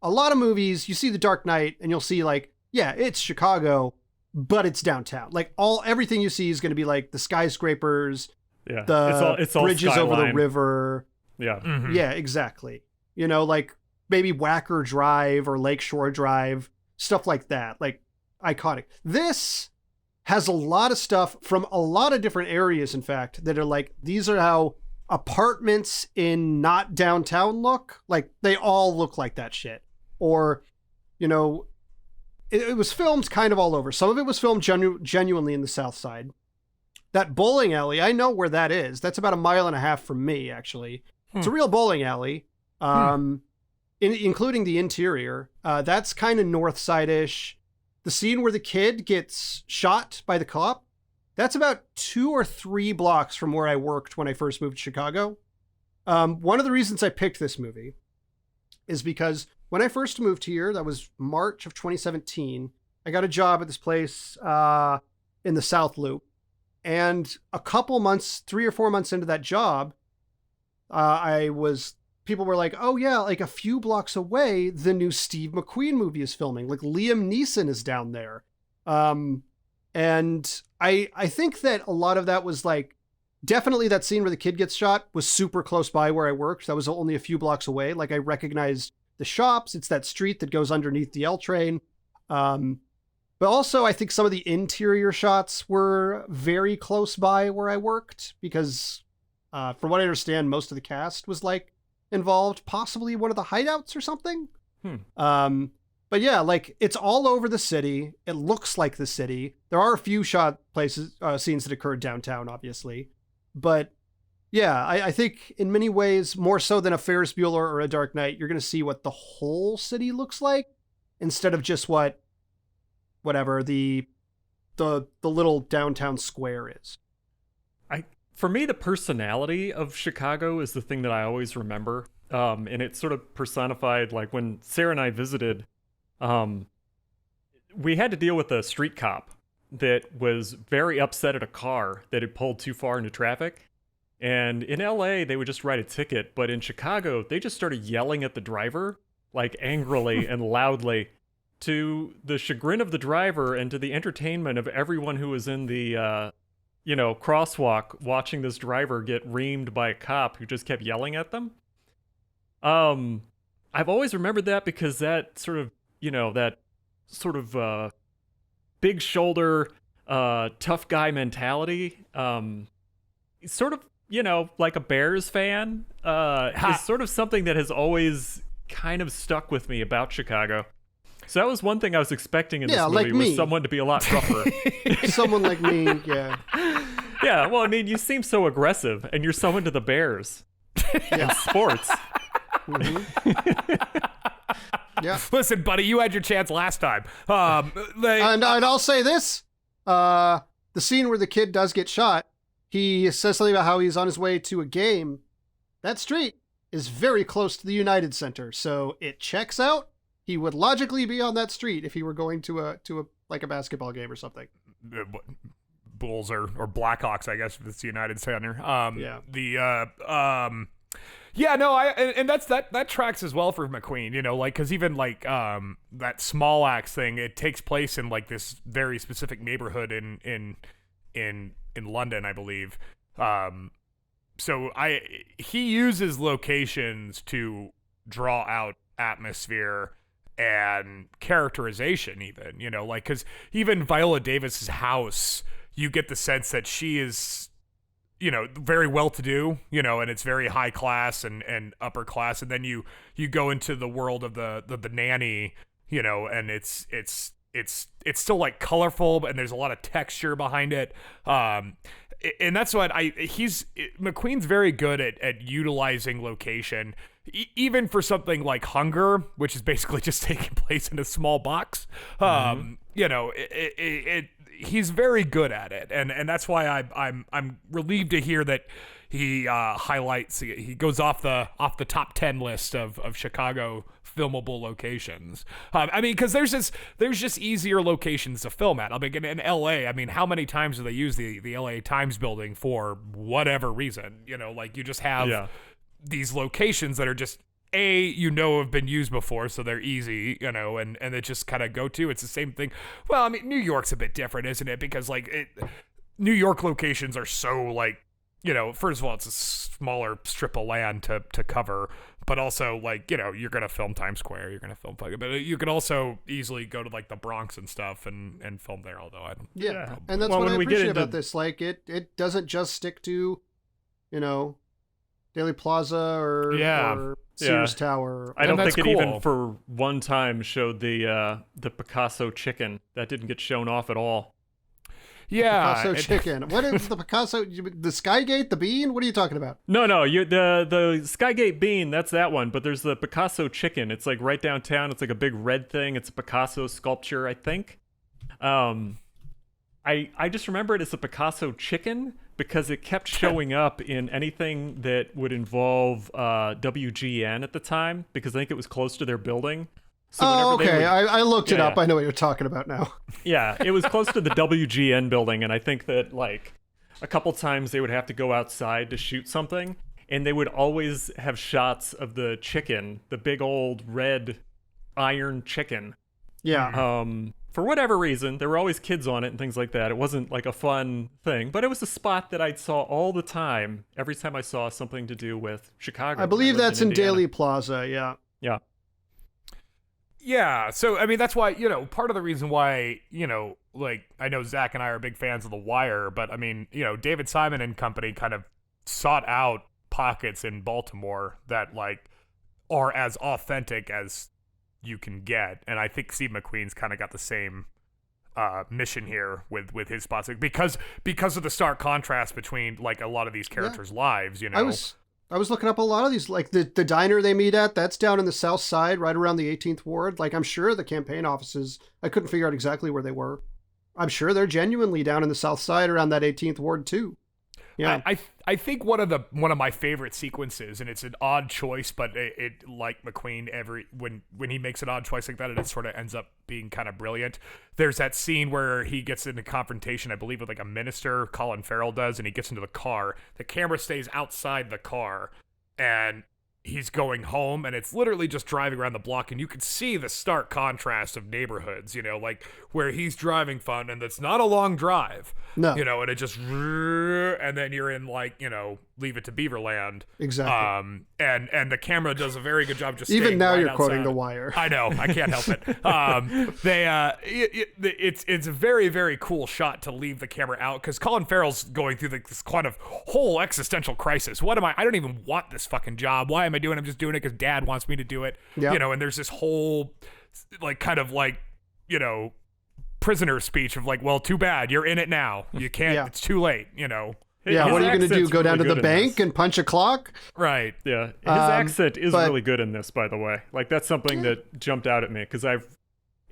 a lot of movies, you see The Dark Knight and you'll see like, yeah, it's Chicago, but it's downtown. Like everything you see is going to be like the skyscrapers, it's all skyline. bridges over the river. Yeah. Mm-hmm. Yeah, exactly. You know, like maybe Wacker Drive or Lakeshore Drive, stuff like that. Like iconic. This has a lot of stuff from a lot of different areas, in fact, that are like, these are how apartments in not downtown look. Like they all look like that shit. Or, you know, it was filmed kind of all over. Some of it was filmed genuinely in the South Side. That bowling alley, I know where that is. That's about 1.5 miles from me, actually. It's a real bowling alley, including the interior. That's kind of North Side-ish. The scene where the kid gets shot by the cop, that's about 2 or 3 blocks from where I worked when I first moved to Chicago. One of the reasons I picked this movie is because when I first moved here, that was March of 2017, I got a job at this place in the South Loop. And a couple months, 3 or 4 months into that job, people were like, oh yeah, like a few blocks away, the new Steve McQueen movie is filming. Like Liam Neeson is down there. And I think that a lot of that was like, definitely that scene where the kid gets shot was super close by where I worked. That was only a few blocks away. Like I recognized the shops. It's that street that goes underneath the L train. But also I think some of the interior shots were very close by where I worked because, from what I understand, most of the cast was like involved, possibly one of the hideouts or something. But yeah, like it's all over the city. It looks like the city. There are a few scenes that occurred downtown, obviously. But yeah, I think in many ways, more so than a Ferris Bueller or a Dark Knight, you're going to see what the whole city looks like instead of just whatever the little downtown square is. For me, the personality of Chicago is the thing that I always remember. And it's sort of personified, like when Sarah and I visited, we had to deal with a street cop. that was very upset at a car that had pulled too far into traffic. And in LA, they would just write a ticket. But in Chicago, they just started yelling at the driver, like angrily and loudly, to the chagrin of the driver and to the entertainment of everyone who was in the, crosswalk watching this driver get reamed by a cop who just kept yelling at them. I've always remembered that because that sort of, big shoulder, tough guy mentality, sort of, like a Bears fan, is sort of something that has always kind of stuck with me about Chicago. So that was one thing I was expecting in this movie, like was someone to be a lot rougher. Someone like me, yeah. Yeah, well, I mean, you seem so aggressive, and you're someone to the Bears. Yeah. Sports. Yeah. Listen, buddy, you had your chance last time. And I'll say this. The scene where the kid does get shot, he says something about how he's on his way to a game. That street is very close to the United Center, so it checks out. He would logically be on that street if he were going to a basketball game or something. Bulls or Blackhawks, I guess, if it's the United Center. Yeah. That tracks as well for McQueen, because even that small axe thing, it takes place in like this very specific neighborhood in London, I believe. So he uses locations to draw out atmosphere and characterization, even, because even Viola Davis's house, you get the sense that she is, very well-to-do, and it's very high class and upper class. And then you go into the world of the nanny, and it's still like colorful, and there's a lot of texture behind it. And that's what McQueen's very good at utilizing location, even for something like Hunger, which is basically just taking place in a small box. He's very good at it, and that's why I'm relieved to hear that he he goes off the top 10 list of Chicago filmable locations. Because there's just easier locations to film at. In LA, how many times do they use the LA Times building for whatever reason? You just have these locations that are just have been used before, so they're easy, and they just kind of go to. It's the same thing. Well, New York's a bit different, isn't it? Because New York locations are so first of all, it's a smaller strip of land to cover, but also you're gonna film Times Square, you're gonna film, but you can also easily go to the Bronx and stuff and film there. Although I don't. Yeah, and that's what I appreciate about this. It doesn't just stick to, Daily Plaza or Sears Tower. I don't think it even for one time showed the Picasso chicken. That didn't get shown off at all. Yeah, Picasso chicken. What is the Picasso? The Skygate, the bean? What are you talking about? No, the Skygate bean. That's that one. But there's the Picasso chicken. It's right downtown. It's a big red thing. It's a Picasso sculpture, I think. I just remember it as a Picasso chicken because it kept showing up in anything that would involve WGN at the time, because I think it was close to their building. So okay. I looked it up. I know what you're talking about now. Yeah, it was close to the WGN building, and I think that a couple times they would have to go outside to shoot something, and they would always have shots of the chicken, the big old red iron chicken. Yeah. For whatever reason, there were always kids on it and things like that. It wasn't a fun thing, but it was a spot that I saw all the time, every time I saw something to do with Chicago. I believe that's in Daily Plaza, yeah. Yeah. Yeah, so that's why, part of the reason why, I know Zach and I are big fans of The Wire, but David Simon and company kind of sought out pockets in Baltimore that are as authentic as you can get, and I think Steve McQueen's kind of got the same mission here with his spots, because of the stark contrast between a lot of these characters' lives. I was looking up a lot of these, the diner they meet at, that's down in the South Side, right around the 18th Ward. I'm sure the campaign offices, I couldn't figure out exactly where they were. I'm sure they're genuinely down in the South Side around that 18th Ward too. Yeah. I think one of my favorite sequences, and it's an odd choice, but it like McQueen, when he makes an odd choice like that, it sort of ends up being kind of brilliant. There's that scene where he gets into confrontation, I believe, with like a minister, Colin Farrell does, and he gets into the car. The camera stays outside the car, and he's going home, and it's literally just driving around the block, and you can see the stark contrast of neighborhoods, like where he's driving fun, and it's not a long drive, No. and it just, and then you're in like, Leave It to Beaverland. Exactly. And the camera does a very good job just Even staying now right you're outside. quoting The Wire. I know, I can't help it. It's a very, very cool shot to leave the camera out, because Colin Farrell's going through this kind of whole existential crisis. What am I don't even want this fucking job. Why am I doing it? I'm just doing it because dad wants me to do it. Yep. And there's this whole prisoner speech of like, well, too bad, you're in it now. You can't, Yeah. It's too late, Yeah, His what are you going to do? accent's Go down to really the good in bank this. and punch a clock? Right. Yeah, his accent is but- really good in this, by the way. Like, that's something that jumped out at me, because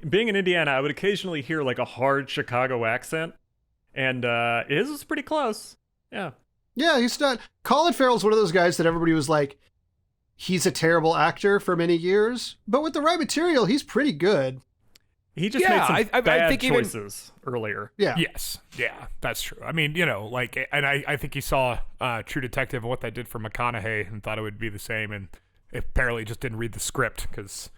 being in Indiana, I would occasionally hear like a hard Chicago accent, and his was pretty close. Yeah. Yeah, he's not. Colin Farrell's one of those guys that everybody was like, he's a terrible actor for many years, but with the right material, he's pretty good. He just Yeah, made some I bad think even- choices earlier. Yeah. Yes. Yeah, that's true. I mean, and I think he saw True Detective and what that did for McConaughey and thought it would be the same, and apparently just didn't read the script because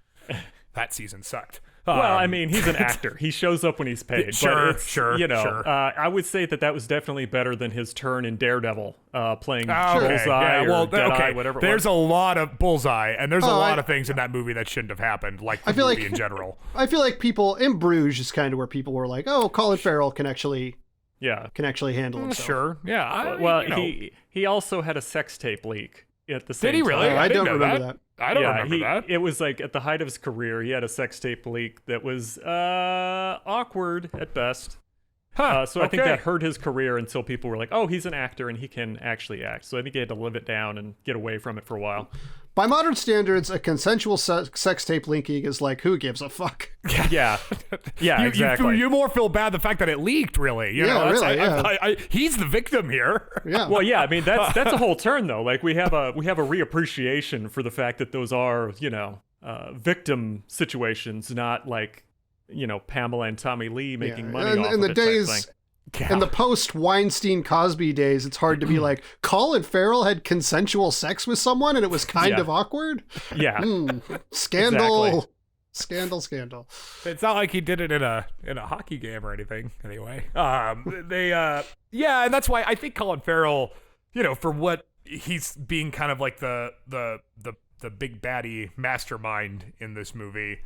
that season sucked. Well, I mean, he's an actor. He shows up when he's paid. Sure, but it's, sure. I would say that was definitely better than his turn in Daredevil, playing Okay, Bullseye or Deadeye, whatever it There's was. a lot of Bullseye, and there's a Oh, lot of things in that movie that shouldn't have happened, like the I feel movie like- in general. I feel like people in Bruges is kind of where people were like, oh, Colin Farrell can actually handle himself. Sure. Yeah. Well, he also had a sex tape leak at the same Did he really? time. I didn't don't know remember that. I don't remember that. It was like at the height of his career, he had a sex tape leak that was awkward at best. So I think okay. that hurt his career until people were like, oh, he's an actor and he can actually act. So I think he had to live it down and get away from it for a while. By modern standards, a consensual sex tape linking is like, who gives a fuck? Yeah. Yeah, exactly. You more feel bad the fact that it leaked, really. He's the victim here. Yeah. Well, yeah, I mean that's a whole turn though. Like we have a reappreciation for the fact that those are, victim situations, not like, Pamela and Tommy Lee making money off in of the it type days thing. in the post Weinstein Cosby days, it's hard to be like, Colin Farrell had consensual sex with someone and it was kind Yeah. of awkward. Yeah. Scandal. Scandal. It's not like he did it in a hockey game or anything. Anyway, and that's why I think Colin Farrell, for what he's being kind of like the big baddie mastermind in this movie,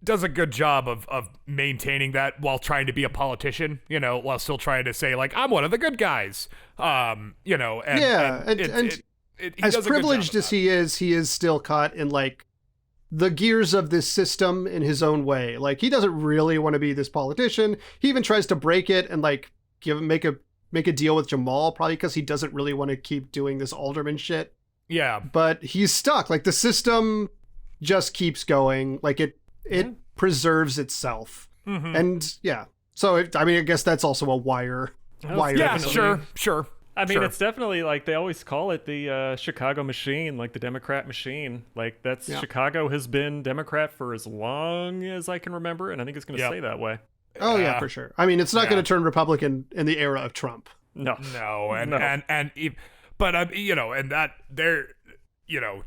does a good job of maintaining that while trying to be a politician, while still trying to say like, I'm one of the good guys, and he as does a good job privileged of as that. he is still caught in like the gears of this system in his own way. Like he doesn't really want to be this politician. He even tries to break it and like make a deal with Jamal, probably because he doesn't really want to keep doing this alderman shit. Yeah. But he's stuck. Like the system just keeps going. Like it preserves itself. Mhm. And yeah. So I guess that's also a wire. Well, Yeah, Definitely. sure. I mean, Sure. it's definitely like they always call it the Chicago machine, like the Democrat machine. Like that's Chicago has been Democrat for as long as I can remember, and I think it's going to stay that way. Oh yeah, for sure. I mean, it's not going to turn Republican in the era of Trump. No, but and that there,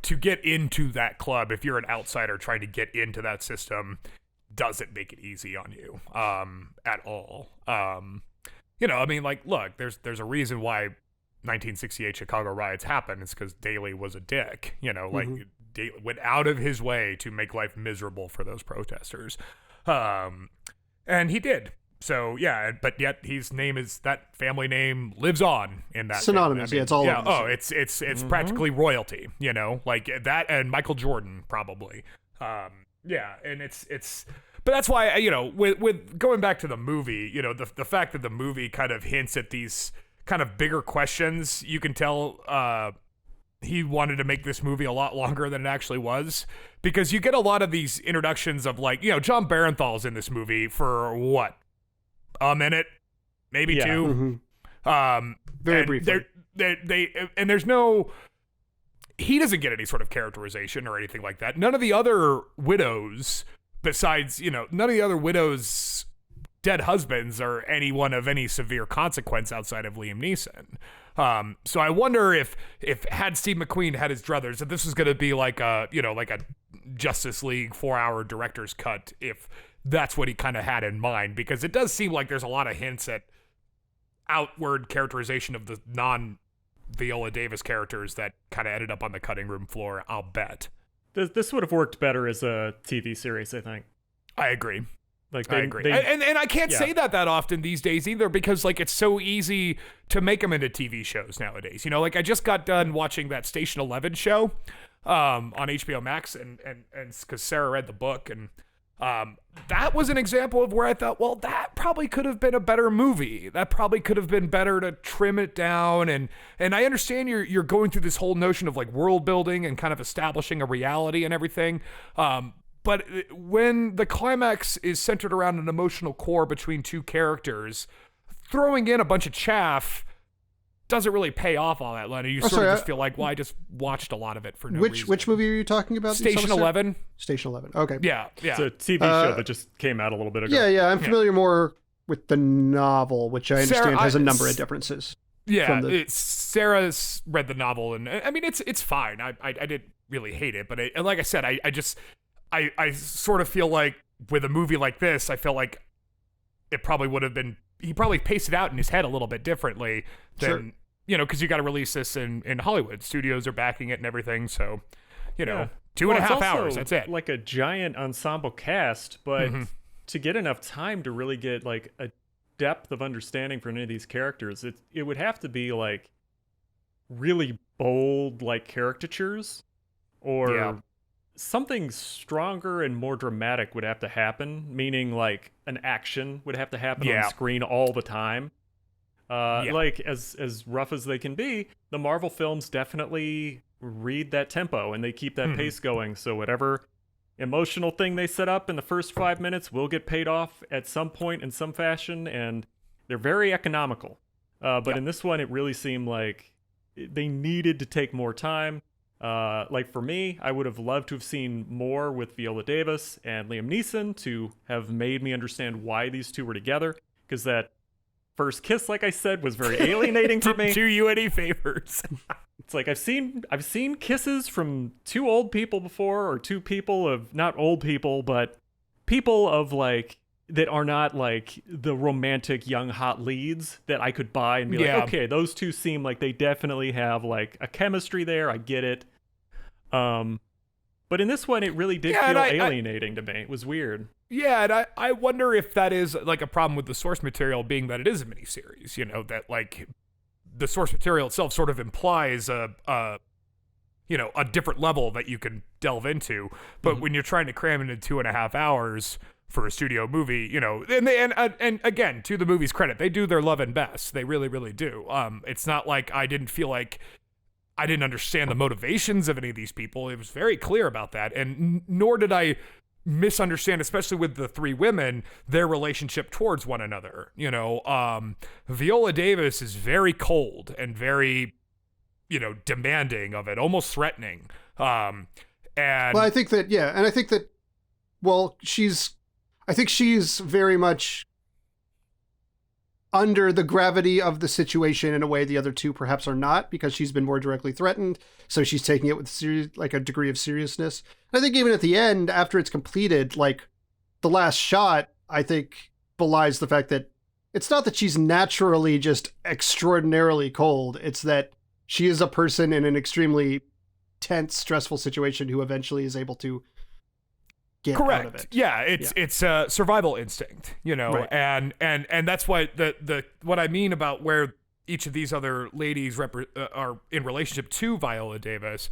to get into that club, if you're an outsider trying to get into that system, doesn't make it easy on you, at all. I mean, like, look, there's a reason why 1968 Chicago riots happened. It's because Daley was a dick, Daley went out of his way to make life miserable for those protesters. And he did. So yeah, but yet that family name lives on in that synonymous. family. I mean, It's all over. It's practically royalty, like that, and Michael Jordan probably. And it's. But that's why, with going back to the movie, the fact that the movie kind of hints at these kind of bigger questions, you can tell he wanted to make this movie a lot longer than it actually was, because you get a lot of these introductions of like, John Barenthal's in this movie for what? A minute? Maybe two? Very briefly. And there's no. He doesn't get any sort of characterization or anything like that. None of the other widows, besides, none of the other widows' dead husbands are anyone of any severe consequence outside of Liam Neeson. So I wonder if had Steve McQueen had his druthers, if this was going to be like a Justice League 4-hour director's cut, if that's what he kind of had in mind, because it does seem like there's a lot of hints at outward characterization of the non-Viola Davis characters that kind of ended up on the cutting room floor, I'll bet. This would have worked better as a TV series, I think. I agree. I agree. And I can't say that often these days either, because it's so easy to make them into TV shows nowadays. I just got done watching that Station 11 show on HBO Max, and because Sarah read the book, and that was an example of where I thought, well, that probably could have been a better movie. That probably could have been better to trim it down. And I understand you're going through this whole notion of world building and kind of establishing a reality and everything. But when the climax is centered around an emotional core between two characters, throwing in a bunch of chaff doesn't really pay off all that, Lenny. You just feel like, well, I just watched a lot of it for no reason. Which movie are you talking about? Station 11. Station 11. Okay. Yeah. It's a TV show that just came out a little bit ago. Yeah. I'm familiar more with the novel, which I understand has a number of differences. Yeah. Sarah's read the novel, and I mean, it's fine. I didn't really hate it, but like I said, I sort of feel like with a movie like this, I feel like it probably would have been, he probably paced it out in his head a little bit differently than, because you got to release this in Hollywood. Studios are backing it and everything. So, 2.5 hours, that's it. Like a giant ensemble cast, but to get enough time to really get a depth of understanding for any of these characters, it would have to be really bold, caricatures, or something stronger and more dramatic would have to happen, meaning an action would have to happen on screen all the time. As rough as they can be, the Marvel films definitely read that tempo and they keep that pace going. So whatever emotional thing they set up in the first 5 minutes will get paid off at some point in some fashion, and they're very economical. But in this one, it really seemed like they needed to take more time. For me, I would have loved to have seen more with Viola Davis and Liam Neeson to have made me understand why these two were together, because that first kiss, like I said, was very alienating for me. Do you any favors? It's I've seen kisses from two old people before, or two people of, not old people, but people of that are not the romantic young hot leads that I could buy and be okay, those two seem like they definitely have a chemistry there. I get it. But in this one, it really did feel alienating to me. It was weird. Yeah, and I wonder if that is a problem with the source material, being that it is a miniseries. That the source material itself sort of implies a different level that you can delve into. But when you're trying to cram it into 2.5 hours for a studio movie, and again, to the movie's credit, they do their love and best. They really, really do. It's not like I didn't feel like I didn't understand the motivations of any of these people. It was very clear about that, and nor did I misunderstand, especially with the three women, their relationship towards one another. Viola Davis is very cold and very, demanding of it, almost threatening. And I think that, I think she's very much under the gravity of the situation in a way the other two perhaps are not, because she's been more directly threatened. So she's taking it with a degree of seriousness. And I think even at the end, after it's completed, the last shot, I think belies the fact that it's not that she's naturally just extraordinarily cold. It's that she is a person in an extremely tense, stressful situation who eventually is able to get out of it. Yeah, it's a survival instinct, right. and that's why the what I mean about where each of these other ladies are in relationship to Viola Davis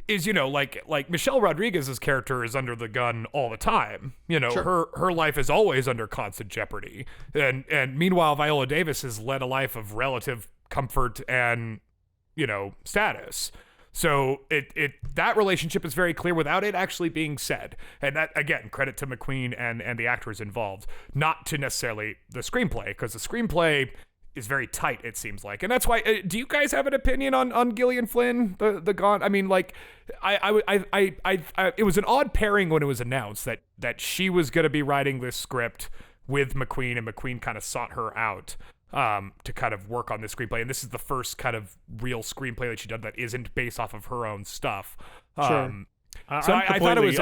is, like Michelle Rodriguez's character is under the gun all the time. Sure. Her life is always under constant jeopardy, and meanwhile Viola Davis has led a life of relative comfort and status. So that relationship is very clear without it actually being said. And that, again, credit to McQueen and the actors involved, not to necessarily the screenplay, because the screenplay very tight, it seems like. And that's why, do you guys have an opinion on Gillian Flynn, the Gone? I mean, like, it was an odd pairing when it was announced that she was going to be writing this script with McQueen, and McQueen kind of sought her out to kind of work on this screenplay. And this is the first kind of real screenplay that she done that isn't based off of her own stuff. Sure. So I thought it was.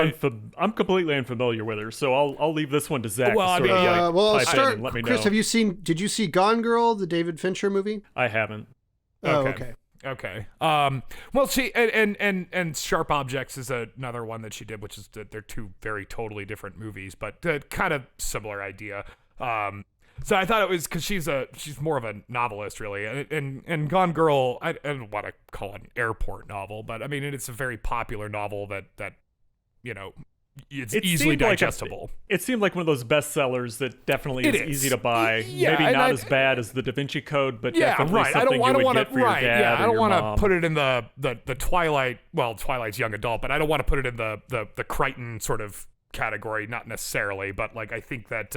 I'm completely unfamiliar with her, so I'll leave this one to Zach. Well, to I'll start. Let me Chris, know. Did you see Gone Girl, the David Fincher movie? I haven't. Oh, okay. Okay. Well, she and Sharp Objects is another one that she did, which is they're two very totally different movies, but kind of similar idea. So I thought it was because she's more of a novelist, really, and Gone Girl, I don't want to call it an airport novel, but I mean it's a very popular novel that it's easily digestible. It seemed like one of those bestsellers that definitely is easy to buy. Yeah, maybe not as bad as the Da Vinci Code, but definitely right. something you would get for your dad. Yeah, I don't want to put it in the Twilight. Well, Twilight's young adult, but I don't want to put it in the Crichton sort of category, not necessarily. But like I think that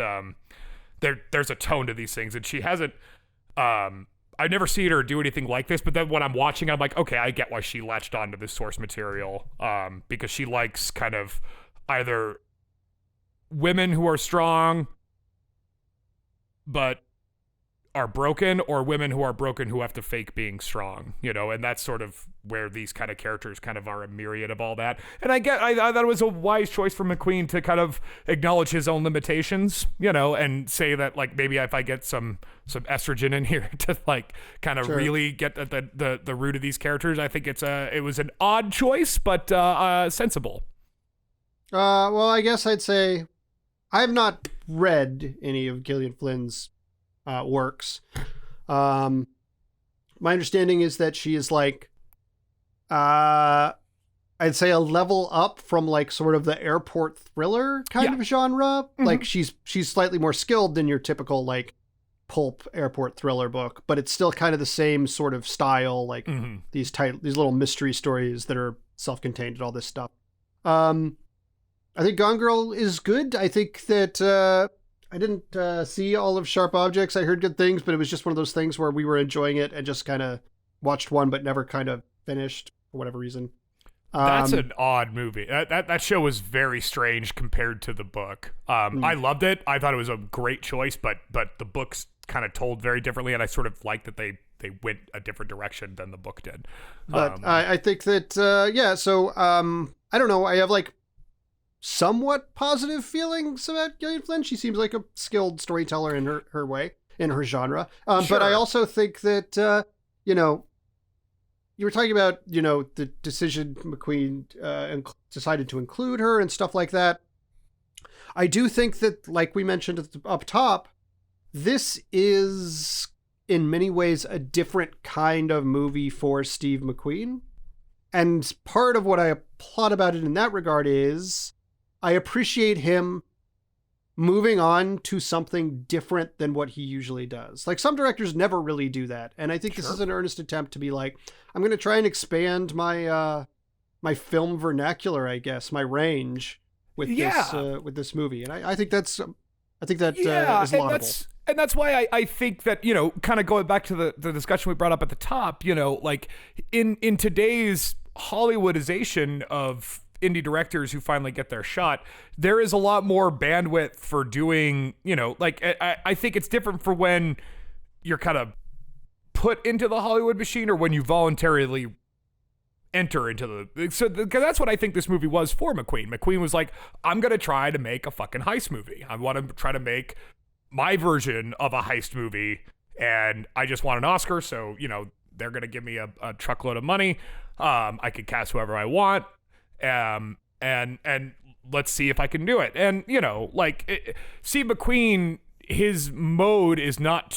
there's a tone to these things, and she hasn't. I've never seen her do anything like this, but then when I'm watching, I'm like, okay, I get why she latched onto this source material, because she likes kind of either women who are strong but are broken, or women who are broken who have to fake being strong, and that's sort of where these kind of characters kind of are a myriad of all that. And I thought it was a wise choice for McQueen to kind of acknowledge his own limitations, and say that like maybe if I get some estrogen in here to like kind of really get at the root of these characters, I think it was an odd choice, but sensible. Well, I guess I'd say I have not read any of Gillian Flynn's works. My understanding is that she is like, I'd say a level up from like sort of the airport thriller kind of genre. Mm-hmm. Like she's slightly more skilled than your typical like pulp airport thriller book, but it's still kind of the same sort of style, like these little mystery stories that are self-contained and all this stuff. I think Gone Girl is good. I think that I didn't see all of Sharp Objects. I heard good things, but it was just one of those things where we were enjoying it and just kind of watched one, but never kind of finished for whatever reason. That's an odd movie. That show was very strange compared to the book. I loved it. I thought it was a great choice, but the book's kind of told very differently, and I sort of like that they went a different direction than the book did. But I think that, so I don't know. I have like somewhat positive feelings about Gillian Flynn. She seems like a skilled storyteller in her way, in her genre. Sure. But I also think that, you were talking about, the decision McQueen decided to include her and stuff like that. I do think that, like we mentioned up top, this is in many ways a different kind of movie for Steve McQueen. And part of what I applaud about it in that regard is I appreciate him moving on to something different than what he usually does. Like some directors never really do that. And I think this is an earnest attempt to be like, I'm going to try and expand my my film vernacular, I guess, my range with this movie. And I think that is laudable. And that's why I think that, kind of going back to the discussion we brought up at the top, like in today's Hollywoodization of indie directors who finally get their shot, there is a lot more bandwidth for doing, like I think it's different for when you're kind of put into the Hollywood machine or when you voluntarily enter into because that's what I think this movie was for McQueen. McQueen was like, I'm going to try to make a fucking heist movie. I want to try to make my version of a heist movie, and I just want an Oscar, so, they're going to give me a truckload of money. I could cast whoever I want. And let's see if I can do it. And, Steve McQueen, his mode is not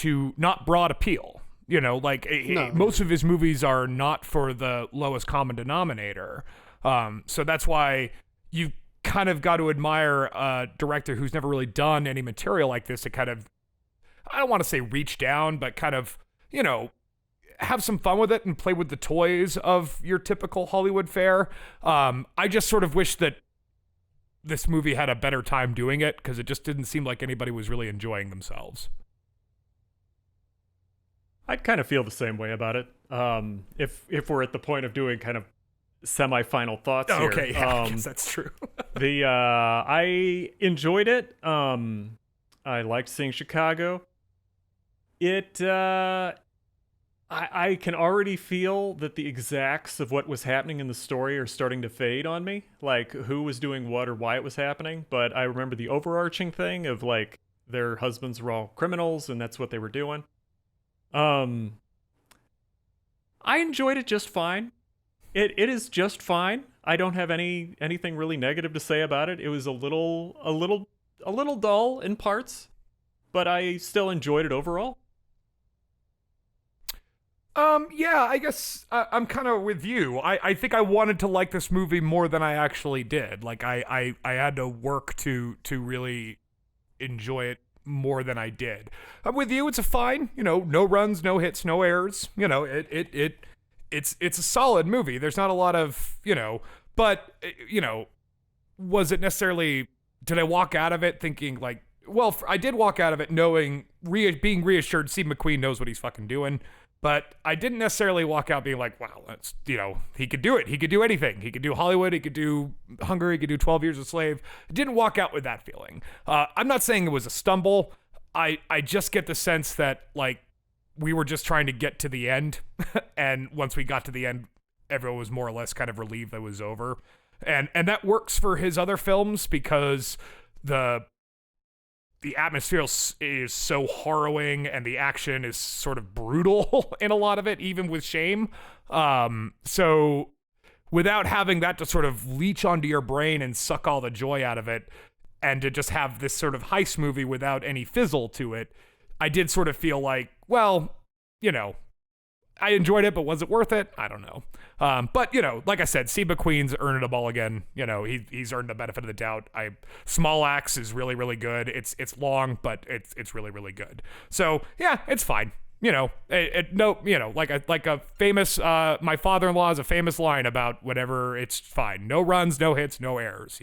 broad appeal. Most of his movies are not for the lowest common denominator. So that's why you kind of got to admire a director who's never really done any material like this to kind of, I don't want to say reach down, but kind of, have some fun with it and play with the toys of your typical Hollywood fare. I just sort of wish that this movie had a better time doing it, because it just didn't seem like anybody was really enjoying themselves. I'd kind of feel the same way about it. If we're at the point of doing kind of semi-final thoughts here. Okay, yeah, I guess that's true. I enjoyed it. I liked seeing Chicago. I can already feel that the exacts of what was happening in the story are starting to fade on me, like who was doing what or why it was happening. But I remember the overarching thing of like their husbands were all criminals and that's what they were doing. I enjoyed it just fine. It is just fine. I don't have anything really negative to say about it. It was a little dull in parts, but I still enjoyed it overall. Yeah, I guess I'm kind of with you. I think I wanted to like this movie more than I actually did. Like I had to work to really enjoy it more than I did. With you, it's a fine, no runs, no hits, no errors. It's a solid movie. There's not a lot of, but was it necessarily, did I walk out of it thinking like, well, I did walk out of it knowing, being reassured Steve McQueen knows what he's fucking doing. But I didn't necessarily walk out being like, wow, that's, he could do it. He could do anything. He could do Hollywood. He could do Hunger. He could do 12 Years a Slave. I didn't walk out with that feeling. I'm not saying it was a stumble. I just get the sense that, like, we were just trying to get to the end. And once we got to the end, everyone was more or less kind of relieved that it was over. And that works for his other films because the atmosphere is so harrowing and the action is sort of brutal in a lot of it, even with shame. So without having that to sort of leech onto your brain and suck all the joy out of it, and to just have this sort of heist movie without any fizzle to it, I did sort of feel like, well, I enjoyed it, but was it worth it? I don't know. But, like I said, Steve McQueen's earned it all again. He's earned the benefit of the doubt. Small Axe is really, really good. It's long, but it's really, really good. So, yeah, it's fine. Like a famous, my father-in-law has a famous line about whatever, it's fine. No runs, no hits, no errors.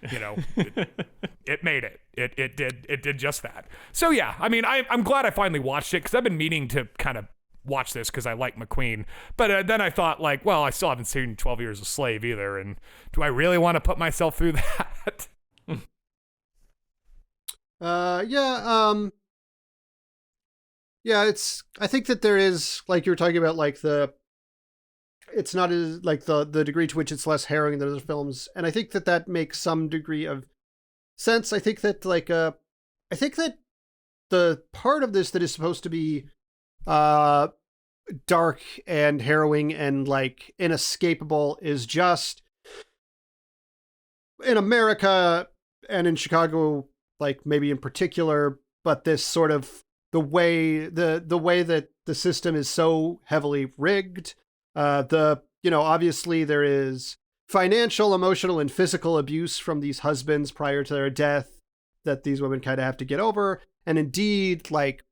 It made it. It did just that. So, yeah, I mean, I'm glad I finally watched it because I've been meaning to kind of watch this because I like McQueen, but then I thought like, well, I still haven't seen 12 Years a Slave either, and do I really want to put myself through that? It's, I think that there is, like you were talking about, like it's not as like the degree to which it's less harrowing than other films, and I think that makes some degree of sense. I think that I think that the part of this that is supposed to be dark and harrowing and like inescapable is just in America and in Chicago, like maybe in particular, but this sort of the way that the system is so heavily rigged. Obviously there is financial, emotional, and physical abuse from these husbands prior to their death that these women kind of have to get over. And indeed, like,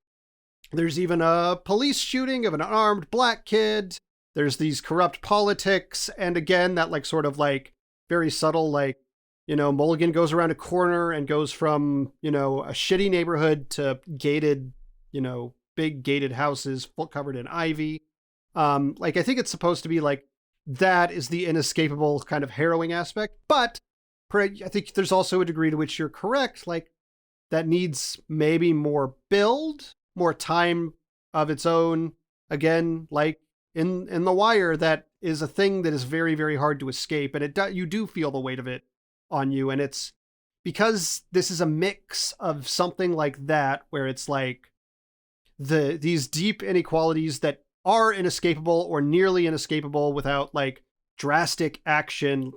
there's even a police shooting of an unarmed black kid. There's these corrupt politics. And again, that like sort of like very subtle, like, Mulligan goes around a corner and goes from, a shitty neighborhood to gated, big gated houses full covered in ivy. I think it's supposed to be like, that is the inescapable kind of harrowing aspect. But I think there's also a degree to which you're correct. Like, that needs maybe more build, more time of its own. Again, like in The Wire, that is a thing that is very, very hard to escape, and you do feel the weight of it on you. And it's because this is a mix of something like that, where it's like these deep inequalities that are inescapable or nearly inescapable without like drastic action,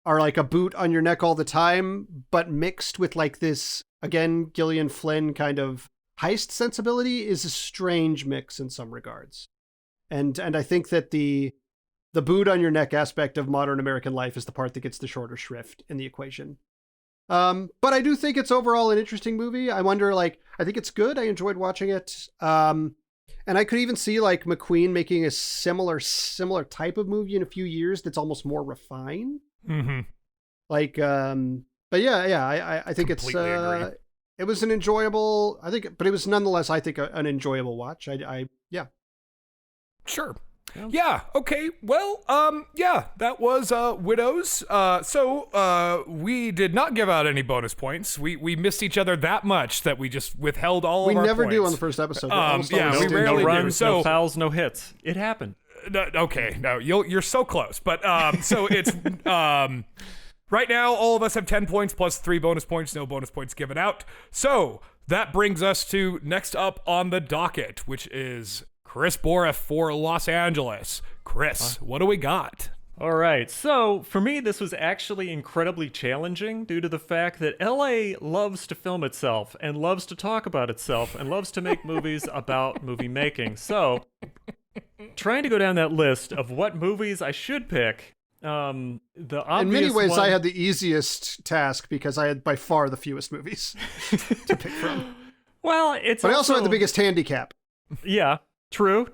are like a boot on your neck all the time, but mixed with like this, again, Gillian Flynn kind of heist sensibility is a strange mix in some regards. And I think that the boot on your neck aspect of modern American life is the part that gets the shorter shrift in the equation. But I do think it's overall an interesting movie. I wonder, like, I think it's good. I enjoyed watching it. And I could even see like McQueen making a similar type of movie in a few years that's almost more refined. Mm-hmm. Like, but yeah, I think Completely agree. It was an enjoyable, I think, but it was nonetheless, I think, an enjoyable watch. Yeah. Sure. Yeah. Okay. Well, yeah, that was Widows. So we did not give out any bonus points. We missed each other that much that we just withheld all of our points. We never do on the first episode. Yeah, we rarely no runs, do. no fouls, no hits. It happened. No, okay. No, you're so close. But so it's right now all of us have 10 points plus 3 bonus points. No bonus points given out. So that brings us to next up on the docket, which is Chris Boroff for Los Angeles. Chris, what do we got? All right, so for me, this was actually incredibly challenging due to the fact that LA loves to film itself and loves to talk about itself and loves to make movies about movie making. So, trying to go down that list of what movies I should pick, the obvious in many ways, one... I had the easiest task because I had by far the fewest movies to pick from. Well, but I also had the biggest handicap. Yeah. True.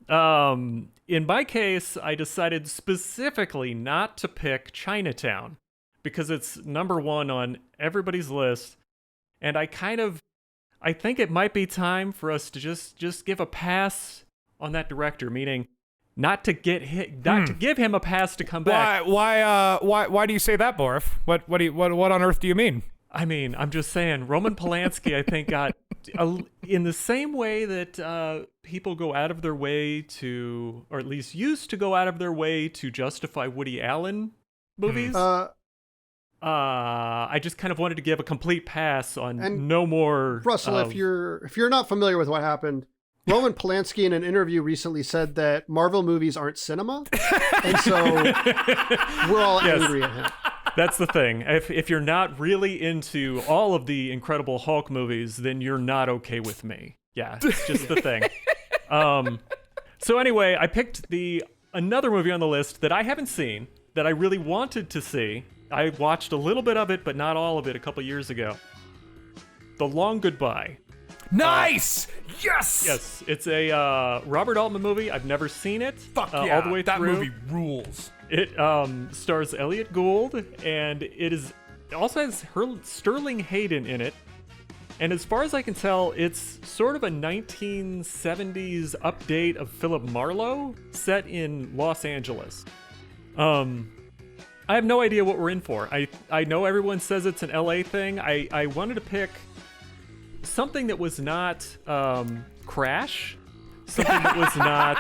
In my case, I decided specifically not to pick Chinatown because it's number 1 on everybody's list, and I think it might be time for us to just give a pass on that director, meaning not to give him a pass to come back. Why do you say that, Boroff? What on earth do you mean? I mean, I'm just saying, Roman Polanski, I think, got in the same way that people go out of their way to, or at least used to go out of their way to justify Woody Allen movies. I just kind of wanted to give a complete pass on no more. Russell, if you're not familiar with what happened, Roman Polanski in an interview recently said that Marvel movies aren't cinema, and so we're all angry at him. That's the thing. If you're not really into all of the Incredible Hulk movies, then you're not okay with me. Yeah, it's just the thing. So anyway, I picked another movie on the list that I haven't seen, that I really wanted to see. I watched a little bit of it, but not all of it a couple years ago. The Long Goodbye. Nice! Yes! Yes, it's a Robert Altman movie. I've never seen it. Fuck yeah, all the way that through. movie rules. It stars Elliot Gould, and it also has Sterling Hayden in it. And as far as I can tell, it's sort of a 1970s update of Philip Marlowe set in Los Angeles. I have no idea what we're in for. I know everyone says it's an LA thing. I wanted to pick something that was not Crash, something that was not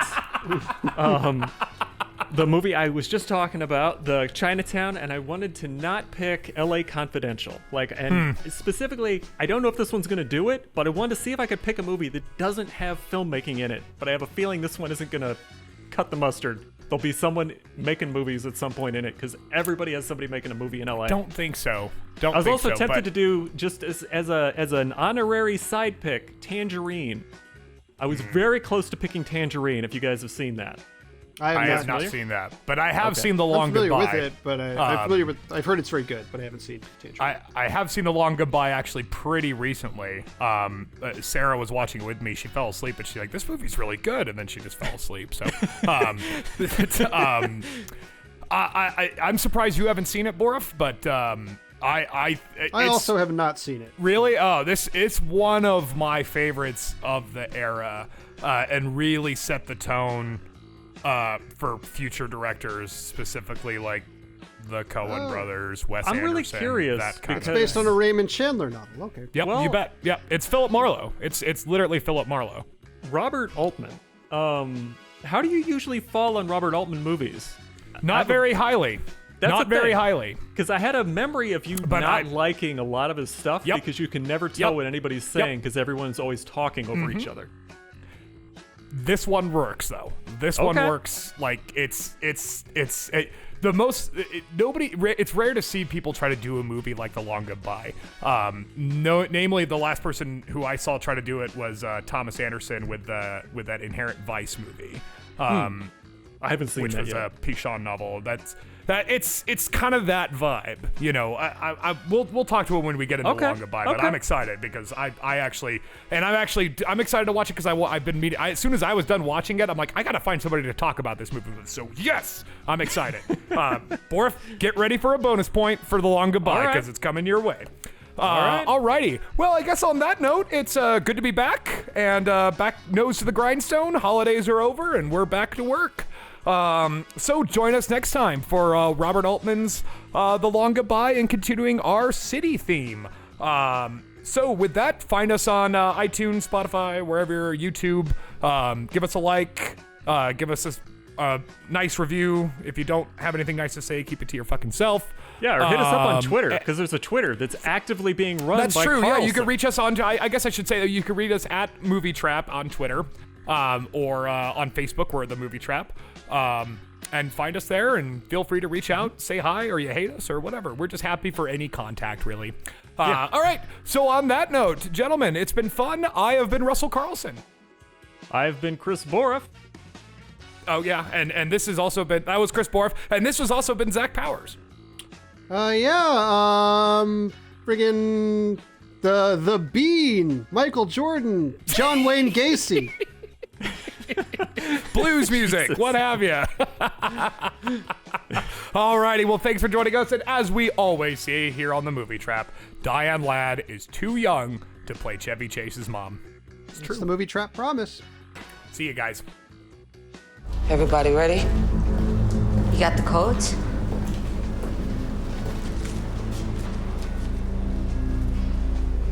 the movie I was just talking about, the Chinatown, and I wanted to not pick LA Confidential. Specifically, I don't know if this one's going to do it, but I wanted to see if I could pick a movie that doesn't have filmmaking in it. But I have a feeling this one isn't going to cut the mustard. There'll be someone making movies at some point in it, because everybody has somebody making a movie in LA. Don't think so. I was also tempted to do, just as an honorary side pick, Tangerine. I was very close to picking Tangerine, if you guys have seen that. I have not seen that, but I have seen The Long Goodbye. I'm familiar with it, but I'm familiar with. I've heard it's very good, but I haven't seen Tangerine. I have seen The Long Goodbye actually pretty recently. Sarah was watching it with me. She fell asleep, but she's like, "This movie's really good," and then she just fell asleep. So, I'm surprised you haven't seen it, Boroff, but I also have not seen it. Really? Oh, it's one of my favorites of the era, and really set the tone for future directors, specifically like the Coen brothers, Wes Anderson. I'm really curious. It's based on a Raymond Chandler novel. Okay. Yep, you bet. Yep, it's Philip Marlowe. It's literally Philip Marlowe. Robert Altman. How do you usually fall on Robert Altman movies? Not very highly. Not very highly. Because I had a memory of you not liking a lot of his stuff because you can never tell what anybody's saying because everyone's always talking over each other. This one works though. This one works. Like it's rare to see people try to do a movie like The Long Goodbye. Namely, the last person who I saw try to do it was Thomas Anderson with that Inherent Vice movie. I haven't seen that yet. Which was a Pichon novel. It's kind of that vibe, you know. We'll talk to it when we get into Long Goodbye, but I'm excited because I'm excited to watch it because I've been meeting. As soon as I was done watching it, I'm like, I gotta find somebody to talk about this movie with. So yes, I'm excited. Boroff, get ready for a bonus point for The Long Goodbye because it's coming your way. right. Alrighty. Well, I guess on that note, it's good to be back, and back nose to the grindstone. Holidays are over, and we're back to work. So join us next time for Robert Altman's The Long Goodbye and continuing our city theme. So with that, find us on iTunes, Spotify, wherever, YouTube. Give us a like. Give us a nice review. If you don't have anything nice to say, keep it to your fucking self. Yeah, or hit us up on Twitter, because there's a Twitter that's actively being run by That's true, Carlson. yeah. You can reach us on, I guess I should say that you can read us at Movie Trap on Twitter, or on Facebook, we're The Movie Trap. And find us there, and feel free to reach out, say hi, or you hate us, or whatever. We're just happy for any contact, really. Yeah. All right, so on that note, gentlemen, it's been fun. I have been Russell Carlson. I've been Chris Boroff. Oh, yeah, and this has also been, that was Chris Boroff, and this has also been Zach Powers. Friggin' the Bean, Michael Jordan, John Wayne Gacy. Blues music, what have you. Alrighty, well, thanks for joining us, and as we always say here on The Movie Trap, Diane Ladd is too young to play Chevy Chase's mom. It's true. It's the Movie Trap promise. See you guys. Everybody ready? You got the codes?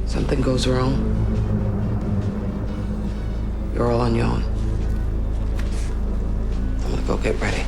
Something goes wrong, you're all on your own. I'm gonna go get ready.